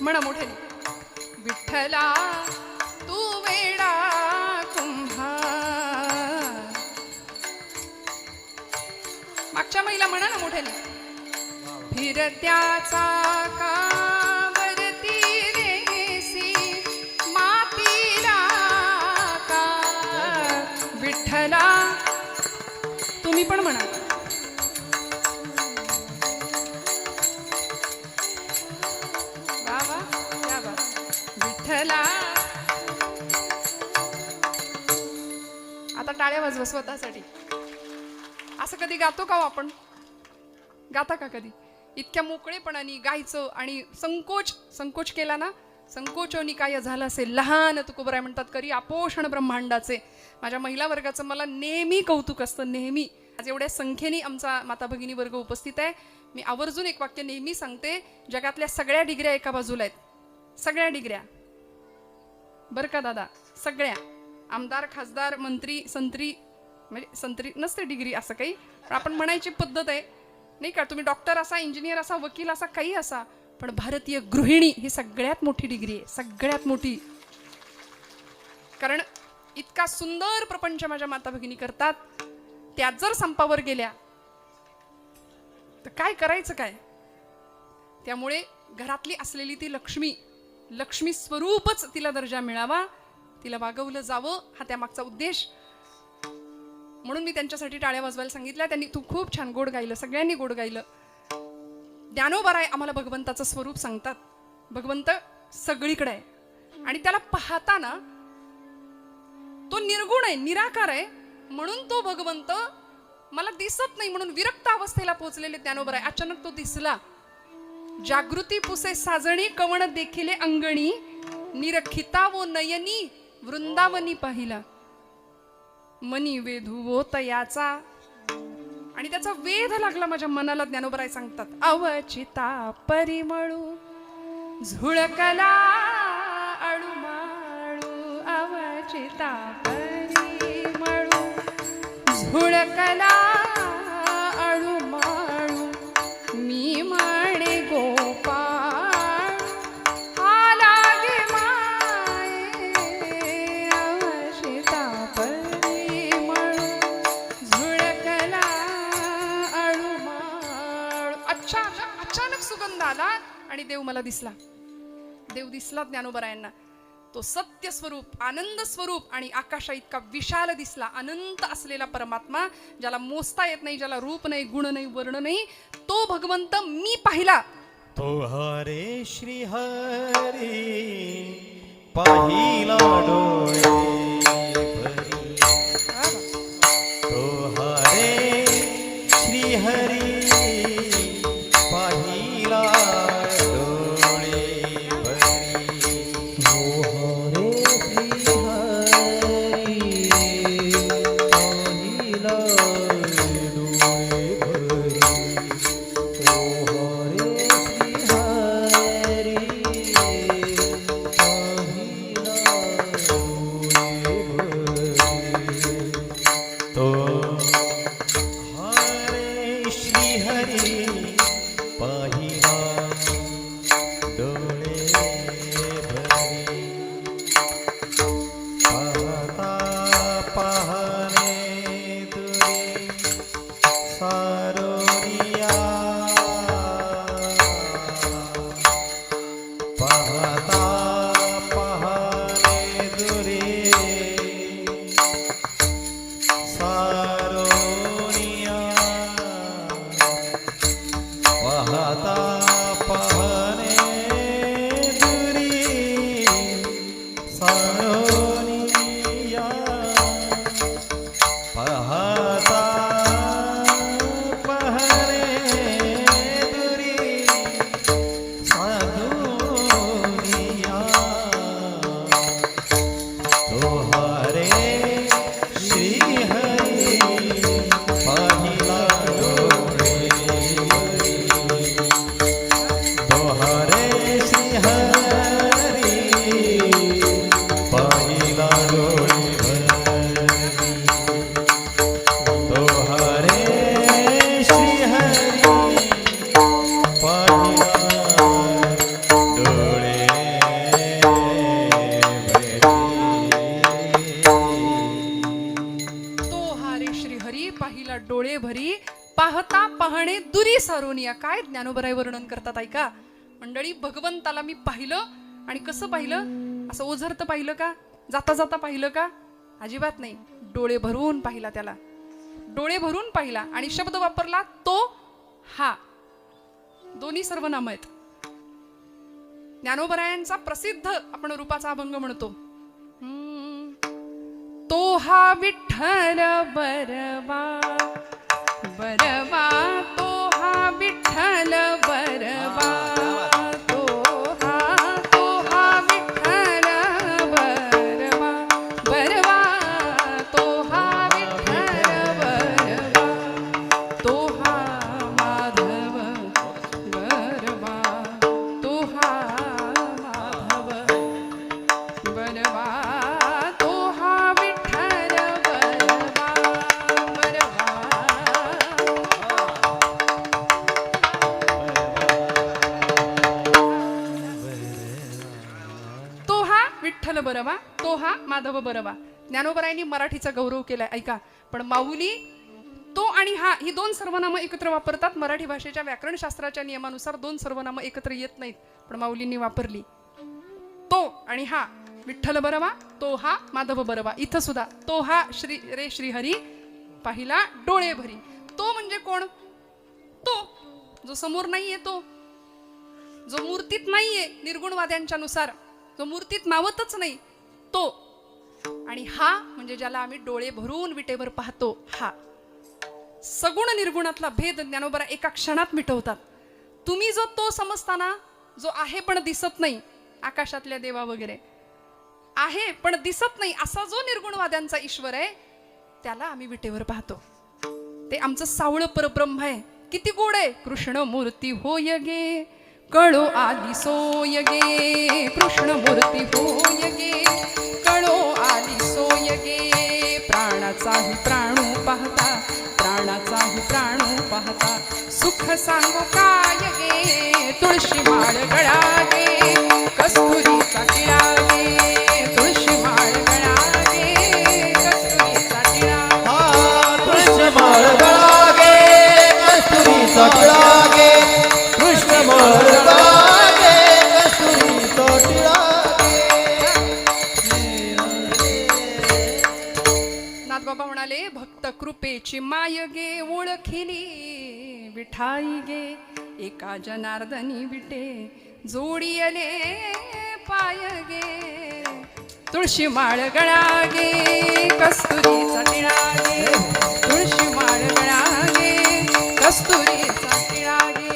A: म्हणा मोठ्याने, विठ्ठला तू वेडा कुंभार. मागच्या महिला म्हणा ना मोठ्याने, फिरत्याचा कावरती देसी मातीला का. विठ्ठला तुम्ही पण म्हणा. वा वा, क्या बात. विठ्ठला. आता टाळ्या वाजवा स्वतःसाठी. असं कधी गातो का हो आपण? गाता का कधी? इतक्या मोकळेपणाने गायचं आणि संकोच केला ना, संकोचोनी काय झालं असेल लहान तुकोबराय म्हणतात करी आपोषण ब्रह्मांडाचे. माझ्या महिला वर्गाचं मला नेहमी कौतुक असतं, नेहमी. आज एवढ्या संख्येने आमचा माता भगिनी वर्ग उपस्थित आहे. मी आवर्जून एक वाक्य नेहमी सांगते, जगातल्या सगळ्या डिग्र्या एका बाजूला आहेत, सगळ्या डिग्र्या बरं का दादा, सगळ्या. आमदार, खासदार, मंत्री, संत्री, म्हणजे संत्री नसते डिग्री असं काही, पण आपण म्हणायची पद्धत आहे नाही का. तुम्ही डॉक्टर असा, इंजिनियर असा, वकील असा, काही असा, पण भारतीय गृहिणी ही सगळ्यात मोठी डिग्री आहे, सगळ्यात मोठी. कारण इतका सुंदर प्रपंच माझ्या माता भगिनी करतात, त्यात जर संपावर गेल्या तर काय करायचं काय? त्यामुळे घरातली असलेली ती लक्ष्मी स्वरूपच तिला दर्जा मिळावा, तिला वागवलं जावं, हा त्यामागचा उद्देश. म्हणून मी त्यांच्यासाठी टाळ्या वाजवायला सांगितल्या. त्यांनी तू खूप छान गोड गायलं, सगळ्यांनी गोड गायलं. ज्ञानोबाराय आम्हाला भगवंताचं स्वरूप सांगतात. भगवंत सगळीकडे आहे आणि त्याला पाहताना तो निर्गुण आहे, निराकार आहे, म्हणून तो भगवंत मला दिसत नाही म्हणून विरक्त अवस्थेला पोहोचलेले ज्ञानोबाराय. अचानक तो दिसला. जागृती पुसे साजणी, कवण देखिले अंगणी, निरखिता वो नयनी वृंदावनी पाहिला. मनी वेधू तयाचा, आणि त्याचा वेध लागला माझ्या मनाला. ज्ञानोबराय सांगतात, अवचिता परिमळू झुळकला अळूमाळू, अवचिता परिमळू झुळकला अळूमाळू, मी म्हणे गोपाळ हा लागे माये, अवचिता परिमळू झुळकला अळूमाळू. अचानक सुगंध आला आणि देव मला दिसला. देव दिसला ज्ञानोबरायांना. तो सत्य स्वरूप, आनंद स्वरूप आणि आकाशा इतका विशाल दिसला. अनंत असलेला परमात्मा, ज्याला मोजता येत नाही, ज्याला रूप नाही, गुण नाही, वर्ण नाही, तो भगवंत मी पाहिला.
B: तो हरे श्री हरी पाहिला डोळे भरी, तो हरे श्री हरी पाहिला डोळे भरी, तो हरे श्री हरी
A: पाहिला डोळे भरी, पाहता पाहणे दुरी सारोनिया. काय ज्ञानोबराय वर्णन करतात ऐका मंडळी. भगवंताला मी पाहिलं, आणि कसं पाहिलं? असं ओझरतं पाहिलं का? जाता जाता पाहिलं का? अजिबात नाही. डोळे भरून पाहिला त्याला, डोळे भरून पाहिला. आणि शब्द वापरला तो हा. दोन्ही सर्वनाम आहेत. ज्ञानोबरायांचा प्रसिद्ध आपण रूपाचा अभंग म्हणतो. तो हा विठ्ठल बरवा बरवा, तो हा विठ्ठल बरवा, तो हा विठ्ठल बरवा बरवा, तो हा विठ्ठल बरवा, तो हा माधव बरवा, तो हा माधव बरवा, तो हा विठ्ठल बरवा बरवा. तो हा विठ्ठल बरवा, तो हा माधव बरवा. ज्ञानोबरायांनी मराठीचा गौरव केलाय ऐका. पण माऊली तो आणि हा ही दोन सर्वनामं एकत्र वापरतात. मराठी भाषेच्या व्याकरणशास्त्राच्या नियमानुसार दोन सर्वनामं एकत्र येत नाहीत, पण माऊलींनी वापरली. तो आणि हा विठ्ठल बरवा, तो हा माधव बरवा. इथं सुद्धा तो हा श्री रे श्रीहरी पाहिला डोळे भरी. तो म्हणजे कोण? तो जो समोर नाहीये, तो जो मूर्तीत नाहीये निर्गुणवाद्यांच्या नुसार, जो मूर्तीत मावतच नाही तो. आणि हा म्हणजे ज्याला आम्ही डोळे भरून विटेवर पाहतो हा. सगुण निर्गुणातला भेद ज्ञानोबरा एका क्षणात मिटवतात. तुम्ही जो तो समजताना, जो आहे पण दिसत नाही, आकाशातल्या देवा वगैरे आहे पण दिसत नाही असा जो निर्गुणवाद्यांचा ईश्वर आहे, त्याला आम्ही विटेवर पाहतो. ते आमचं सावळ परब्रह्म आहे. किती गोड आहे. कृष्ण मूर्ती होय गे, कळो आली सोय गे, कृष्ण मूर्ती होय गे, कळो आली सोय गे. प्राणाचाही प्राणू पाहता, प्राणाचाही प्राणू पाहता, सुख सांगो काय गे. तुळशी माळ गळा गे, कस्तुरीचा टिळा गे, तुळशी माळ गळा गे, कस्तुरीचा टिळा.
B: कृष्ण माळ गळा गे, कस्तुरीचा टिळा गे, कृष्ण माळ गळा गे, कस्तुरीचा टिळा गे.
A: नाथबाबा म्हणाले, भक्त कृपेची माय गे, ओळखिली विठाई गे, एका जनार्दनी विटे जोडियले पाय गे. तुळशी माळ गळा गे, कस्तुरीचा टिळा गे, तुळशी माळ गळा गे, कस्तुरीचा टिळा गे.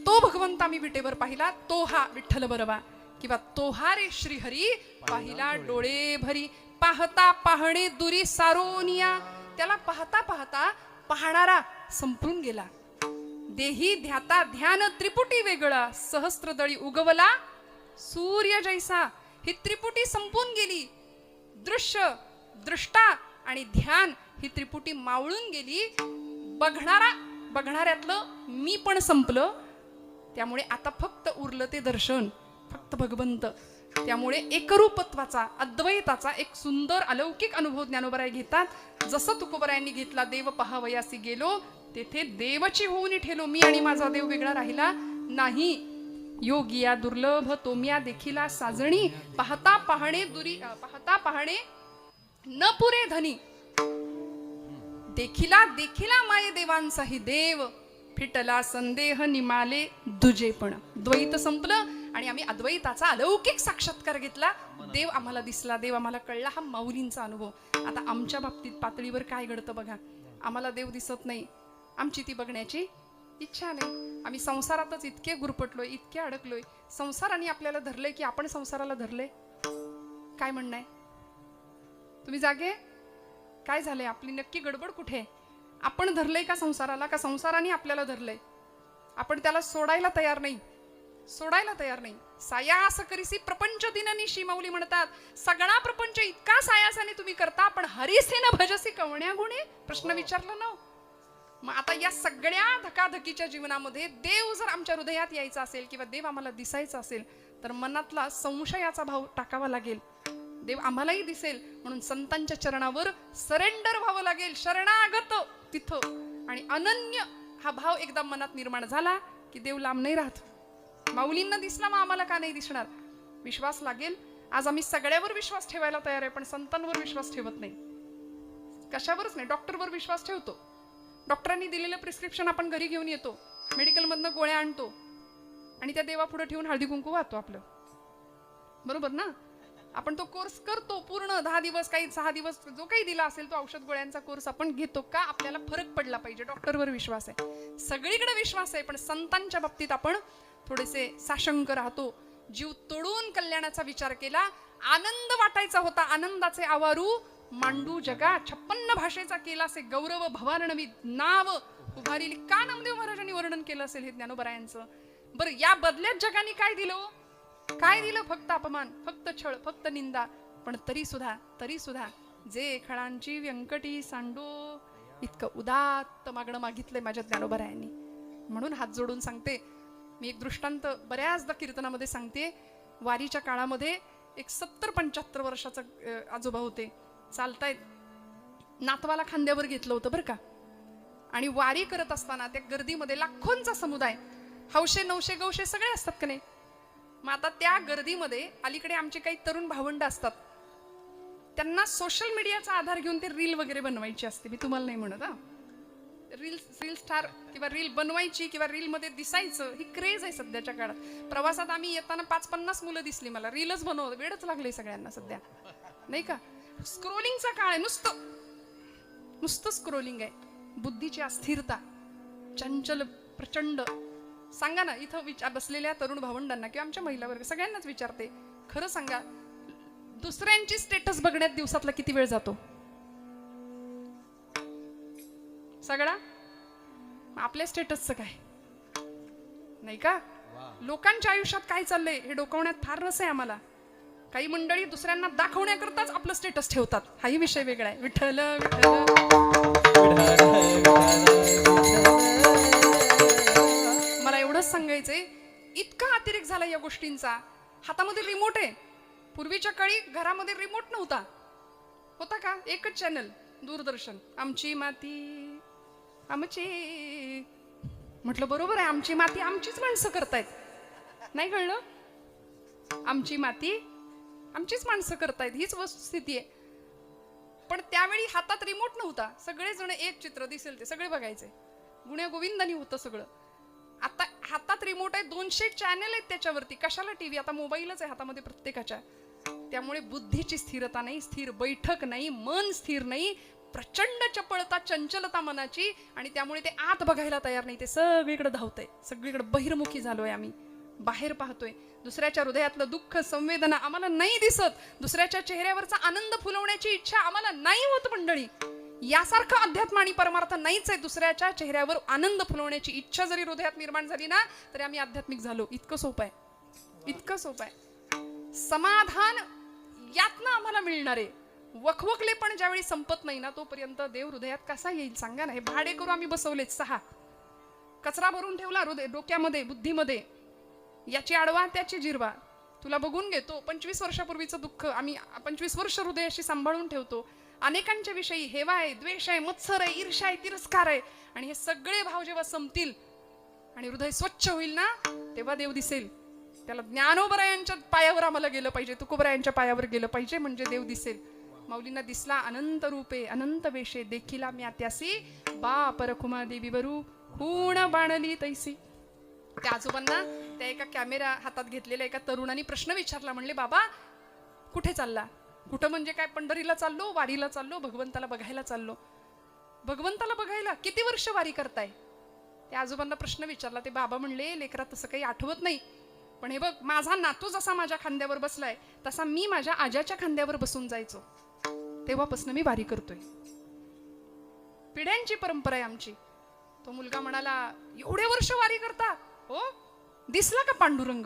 A: तो भगवंत आम्ही विटेवर पाहिला, तो हा विठ्ठल बरवा. किंवा तो हा रे श्रीहरी पाहिला डोळे भरी, पाहता पाहणे दुरी सारोनिया. त्याला पाहता पाहता पाहणारा संपून गेला. देही ध्याता ध्यान त्रिपुटी वेगळा, सहस्त्रदळी उगवला सूर्य जैसा. ही त्रिपुटी संपून गेली. दृश्य, दृष्टा आणि ध्यान ही त्रिपुटी मावळून गेली. बघणाऱ्यातलं मी पण संपलं. त्यामुळे आता फक्त उरलं ते दर्शन, फक्त भगवंत. त्यामुळे एकरूपत्वाचा, अद्वैताचा एक सुंदर अलौकिक अनुभव ज्ञानोबराय घेतात. जसं तुकोबरायांनी घेतला, देव पहावयासी गेलो, तेथे देवची होऊन ठेलो. मी आणि माझा देव वेगळा राहिला नाही. योगिया दुर्लभ तोम्या देखिला साजणी, पाहता पाहणे दुरी, पाहता पाहणे न पुरे धनी. देखिला देखिला माये देवांचाही देव, फिटला संदेह निमाले दुजेपण. द्वैत संपलं आणि आम्ही अद्वैताचा अलौकिक साक्षात्कार घेतला. देव आम्हाला दिसला, देव आम्हाला कळला. हा माऊलींचा अनुभव. आता आमच्या बाबतीत पातळीवर काय घडतं बघा. आम्हाला देव दिसत नाही, आमची ती बघण्याची इच्छा नाही. आम्ही संसारातच इतके गुरपटलोय, इतके अडकलोय. संसाराने आपल्याला धरलंय की आपण संसाराला धरले? काय म्हणणं आहे? तुम्ही जागे? काय झालंय? आपली नक्की गडबड कुठे? आपण धरलंय का संसाराला, का संसाराने आपल्याला धरलंय? आपण त्याला सोडायला तयार नाही, सोडायला तयार नाही. सायास करीसी प्रपंच दिननिशी माऊली म्हणतात. सगळा प्रपंच इतका सायासाने तुम्ही करता, पण हरिसेन भजसी कवण्या गुणे? प्रश्न विचारला ना. मग आता या सगळ्या धकाधकीच्या जीवनामध्ये देव जर आमच्या हृदयात यायचा असेल, किंवा देव आम्हाला दिसायचा असेल, तर मनातला संशयाचा भाव टाकावा लागेल. देव आम्हालाही दिसेल म्हणून संतांच्या चरणावर सरेंडर व्हावं लागेल, शरणागत तिथं. आणि अनन्य हा भाव एकदा मनात निर्माण झाला की देव लांब नाही राहत. माऊलींना दिसला, मग आम्हाला का नाही दिसणार? विश्वास लागेल. आज आम्ही सगळ्यावर विश्वास ठेवायला तयार आहे, पण संतांवर विश्वास ठेवत नाही. कशावरच नाही. डॉक्टरवर विश्वास ठेवतो. डॉक्टरांनी दिलेलं प्रिस्क्रिप्शन आपण घरी घेऊन येतो, मेडिकलमधनं गोळ्या आणतो आणि त्या देवापुढे ठेवून हळदी कुंकू वाहतो आपलं, बरोबर ना? आपण तो कोर्स करतो पूर्ण 10 दिवस, काही 6 दिवस, जो काही दिला असेल तो औषध गोळ्यांचा कोर्स आपण घेतो. का? आपल्याला फरक पडला पाहिजे. डॉक्टरवर विश्वास आहे, सगळीकडे विश्वास आहे, पण संतांच्या बाबतीत आपण थोडेसे साशंक राहतो. जीव तोडून कल्याणाचा विचार केला, आनंद वाटायचा होता, आनंदाचे आवारू मांडू जगा, 56 भाषेचा केला असे गौरव भवारणवी नाव उभारिली. का नामदेव महाराजांनी वर्णन केलं असेल हे ज्ञानोबरायांचं? बरं, या बदल्यात जगाने काय दिलं? काय दिलं? फक्त अपमान, फक्त छळ, फक्त निंदा. पण तरी सुद्धा जे खळांची व्यंकटी सांडो, इतकं उदात्त मागणं मागितलंय माझ्या ज्ञानोबरायांनी. म्हणून हात जोडून सांगते, मी एक दृष्टांत बऱ्याचदा कीर्तनामध्ये सांगते. वारीच्या काळामध्ये एक 70-75 वर्षाचा आजोबा होते, चालतायत, नातवाला खांद्यावर घेतलं होतं बरं का. आणि वारी करत असताना त्या गर्दीमध्ये लाखोंचा समुदाय, हौशे नवशे गवशे सगळे असतात का नाही. मग आता त्या गर्दीमध्ये अलीकडे आमचे काही तरुण भावंड असतात, त्यांना सोशल मीडियाचा आधार घेऊन ते रील वगैरे बनवायची असते. मी तुम्हाला नाही म्हणत, हा, रील स्टार किंवा रील बनवायची किंवा रील मध्ये दिसायचं, ही क्रेज आहे सध्याच्या काळात. प्रवासात आम्ही येताना 5-50 मुलं दिसली मला, रीलच बनवत, वेळच लागले सगळ्यांना सध्या, नाही का? स्क्रोलिंगचा काळ आहे, नुसतं स्क्रोलिंग आहे. बुद्धीची अस्थिरता, चंचल प्रचंड. सांगा ना, इथं बसलेल्या तरुण भावंडांना किंवा आमच्या महिला वर्ग सगळ्यांनाच विचारते, खरं सांगा, दुसऱ्यांची स्टेटस बघण्यात दिवसातला किती वेळ जातो? सगळा. आपल्या स्टेटसचं काय नाही का? लोकांच्या आयुष्यात काय चाललंय हे डोकावण्यात फार रस आहे आम्हाला. काही मंडळी दुसऱ्यांना दाखवण्याकरताच आपलं स्टेटस ठेवतात, हाही विषय वेगळा आहे. विठ्ठल मला एवढंच सांगायचंय, इतका अतिरेक झाला या गोष्टींचा. हातामध्ये रिमोट आहे. पूर्वीच्या काळी घरामध्ये रिमोट नव्हता, होता का? एकच चॅनल, दूरदर्शन. आमची माती आमची. म्हटलं बरोबर आहे, आमची माती आमचीच माणसं करतायत. नाही कळलं? आमची माती आमचीच माणसं करतायत, हीच वस्तुस्थिती आहे. पण त्यावेळी हातात रिमोट नव्हता, सगळेजण एक चित्र दिसेल ते सगळे बघायचे, गुण्या गोविंदानी होतं सगळं. आता हातात रिमोट आहे, 200 चॅनल आहेत त्याच्यावरती. कशाला टीव्ही? आता मोबाईलच आहे हातामध्ये प्रत्येकाच्या. त्यामुळे बुद्धीची स्थिरता नाही, स्थिर बैठक नाही, मन स्थिर नाही, प्रचंड चपळता, चंचलता मनाची. आणि त्यामुळे ते आत बघायला तयार नाही, ते सगळीकडे धावतंय, सगळीकडे बहिर्मुखी झालोय आम्ही, बाहेर पाहतोय. दुसऱ्याच्या हृदयातलं दुःख, संवेदना आम्हाला नाही दिसत, दुसऱ्याच्या चेहऱ्यावरचा आनंद फुलवण्याची इच्छा आम्हाला नाही होत. मंडळी, यासारखं अध्यात्म आणि परमार्थ नाहीच आहे. दुसऱ्याच्या चेहऱ्यावर आनंद फुलवण्याची इच्छा जरी हृदयात निर्माण झाली ना, तरी आम्ही आध्यात्मिक झालो. इतकं सोपं आहे, इतकं सोपं आहे. समाधान यातनं आम्हाला मिळणार आहे. वखवकले पण ज्यावेळी संपत नाही ना, तोपर्यंत देव हृदयात कसा येईल सांगा ना. हे भाडे करू आम्ही बसवलेत 6, कचरा भरून ठेवला हृदय, डोक्यामध्ये, बुद्धीमध्ये. याची आडवा त्याची जिरवा, तुला बघून घेतो. 25 वर्षापूर्वीचं दुःख आम्ही 25 वर्ष हृदयाशी सांभाळून ठेवतो. अनेकांच्या विषयी हेवा आहे, द्वेष आहे, मत्सर आहे, ईर्ष्या आहे, तिरस्कार आहे. आणि हे सगळे भाव जेव्हा संपतील आणि हृदय स्वच्छ होईल ना, तेव्हा देव दिसेल. त्याला ज्ञानोबरायांच्या पायावर आम्हाला गेलं पाहिजे, तुकोबरायांच्या पायावर गेलं पाहिजे, म्हणजे देव दिसेल. माऊलींना दिसला अनंत रूपे अनंत वेशे, देखिला म्या त्यासी बाप रखुमा देवी वरू खूण बाणली तैसी. त्या आजोबांना त्या एका कॅमेरा हातात घेतलेल्या एका तरुणाने प्रश्न विचारला, म्हणले बाबा कुठे चालला? कुठं म्हणजे काय? पंढरीला चाललो, वारीला चाललो, भगवंताला बघायला चाललो. भगवंताला बघायला? किती वर्ष वारी करताय? त्या आजोबांना प्रश्न विचारला. ते बाबा म्हणले, लेकरा तसं काही आठवत नाही, पण हे बघ, माझा नातू जसा माझ्या खांद्यावर बसलाय तसा मी माझ्या आजाच्या खांद्यावर बसून जायचो, तेव्हापासून मी वारी करतोय. पिढ्यांची परंपरा आहे आमची. तो मुलगा म्हणाला, एवढे वर्ष वारी करता? हो. दिसला का पांडुरंग?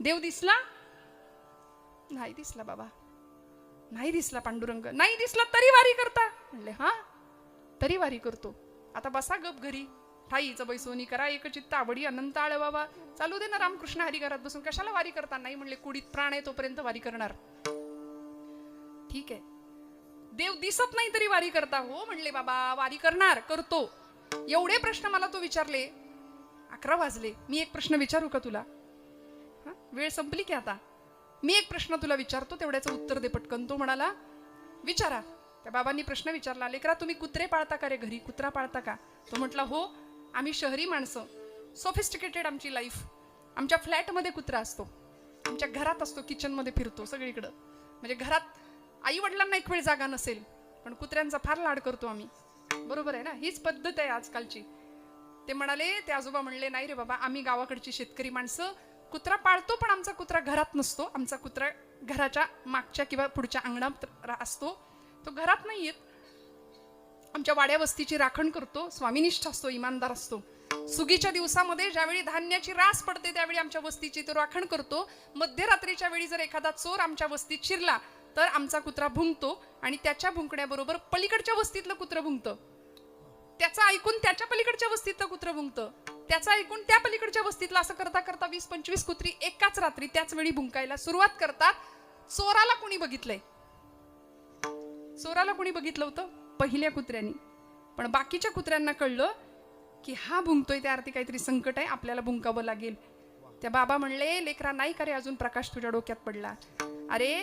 A: देव दिसला? नाही दिसला बाबा, नाही दिसला पांडुरंग. नाही दिसला तरी वारी करता? म्हणले हा, तरी वारी करतो. आता बसा गप घरी, ठाईचं बैसोनी करा, एकचित्त आवडी अनंत आळ बाबा. चालू दे ना रामकृष्ण हरी घरात बसून, कशाला वारी करता? नाही म्हणले, कुडीत प्राण आहे तोपर्यंत वारी करणार. ठीक आहे, देव दिसत नाही तरी वारी करता. हो म्हणले बाबा, वारी करणार, करतो. एवढे प्रश्न मला तो विचारले. 11 वाजले. मी एक प्रश्न विचारू का तुला? वेळ संपली की आता? मी एक प्रश्न तुला विचारतो, तेवढ्याचं उत्तर दे पटकन. तो म्हणाला विचारा. त्या बाबांनी प्रश्न विचारला, लेकरा तुम्ही कुत्रे पाळता का रे घरी? कुत्रा पाळता का? तो म्हटला हो, आम्ही शहरी माणसं, सोफिस्टिकेटेड आमची लाईफ. आमच्या फ्लॅटमध्ये कुत्रा असतो, आमच्या घरात असतो, किचनमध्ये फिरतो सगळीकडं. म्हणजे घरात आई वडिलांना एक वेळ जागा नसेल, पण कुत्र्यांचा फार लाड करतो आम्ही. बरोबर आहे ना? हीच पद्धत आहे आजकालची. ते म्हणाले, ते आजोबा म्हणले नाही रे बाबा, आम्ही गावाकडची शेतकरी माणसं कुत्रा पाळतो, पण आमचा कुत्रा घरात नसतो. आमचा कुत्रा घराच्या मागच्या किंवा पुढच्या अंगणात असतो, तो घरात नाही येत. आमच्या वाड्या वस्तीची राखण करतो, स्वामीनिष्ठ असतो, इमानदार असतो. सुगीच्या दिवसामध्ये ज्यावेळी धान्याची रास पडते त्यावेळी आमच्या वस्तीची तो राखण करतो. मध्यरात्रीच्या वेळी जर एखादा चोर आमच्या वस्तीत शिरला तर आमचा कुत्रा भुंकतो, आणि त्याच्या भुंकण्याबरोबर पलीकडच्या वस्तीतलं कुत्रं भुंकतं. त्याचं ऐकून त्याच्या पलीकडच्या वस्तीतलं कुत्रं भुंकतं, त्याचं ऐकून त्या पलीकडच्या वस्तीतलं. असं करता करता 20-25 कुत्री एकाच रात्री त्याच वेळी भुंकायला सुरुवात करतात. चोराला कोणी बघितलंय? चोराला कोणी बघितलं होतं? पहिल्या कुत्र्यांनी. पण बाकीच्या कुत्र्यांना कळलं की हा भुंकतोय, त्या अर्थी काहीतरी संकट आहे, आपल्याला भुंकावं लागेल. त्या बाबा म्हणले, लेकरा नाही का रे अजून प्रकाश तुझ्या डोक्यात पडला? अरे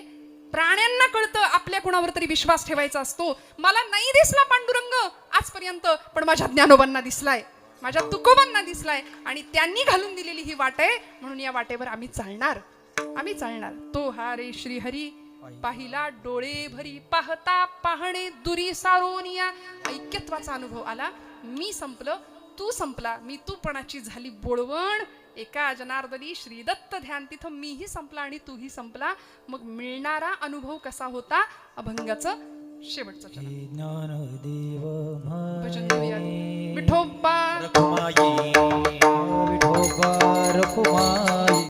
A: प्राण्यांना कळतं आपल्या कुणावर तरी विश्वास ठेवायचा असतो. मला नाही दिसला पांडुरंग आजपर्यंत, पण माझ्या ज्ञानोबांना दिसलाय, माझ्या तुकोबांना दिसलाय, आणि त्यांनी घालून दिलेली ही वाट आहे, म्हणून या वाटेवर आम्ही चालणार, आम्ही चालणार. तो हा रे श्रीहरी पाहिला डोळे भरी, पाहता पाहणे दुरी सारोनिया. ऐक्यत्वाचा अनुभव आला. मी संपलं, तू संपला, मी तूपणाची झाली बोळवण. एका जनार्दनी श्रीदत्त ध्यान, तिथं मीही संपला आणि तूही संपला. मग मिळणारा अनुभव कसा होता? अभंगाचं शेवटचं चरण.
B: ज्ञानदेव
A: भजन करूया. विठोबा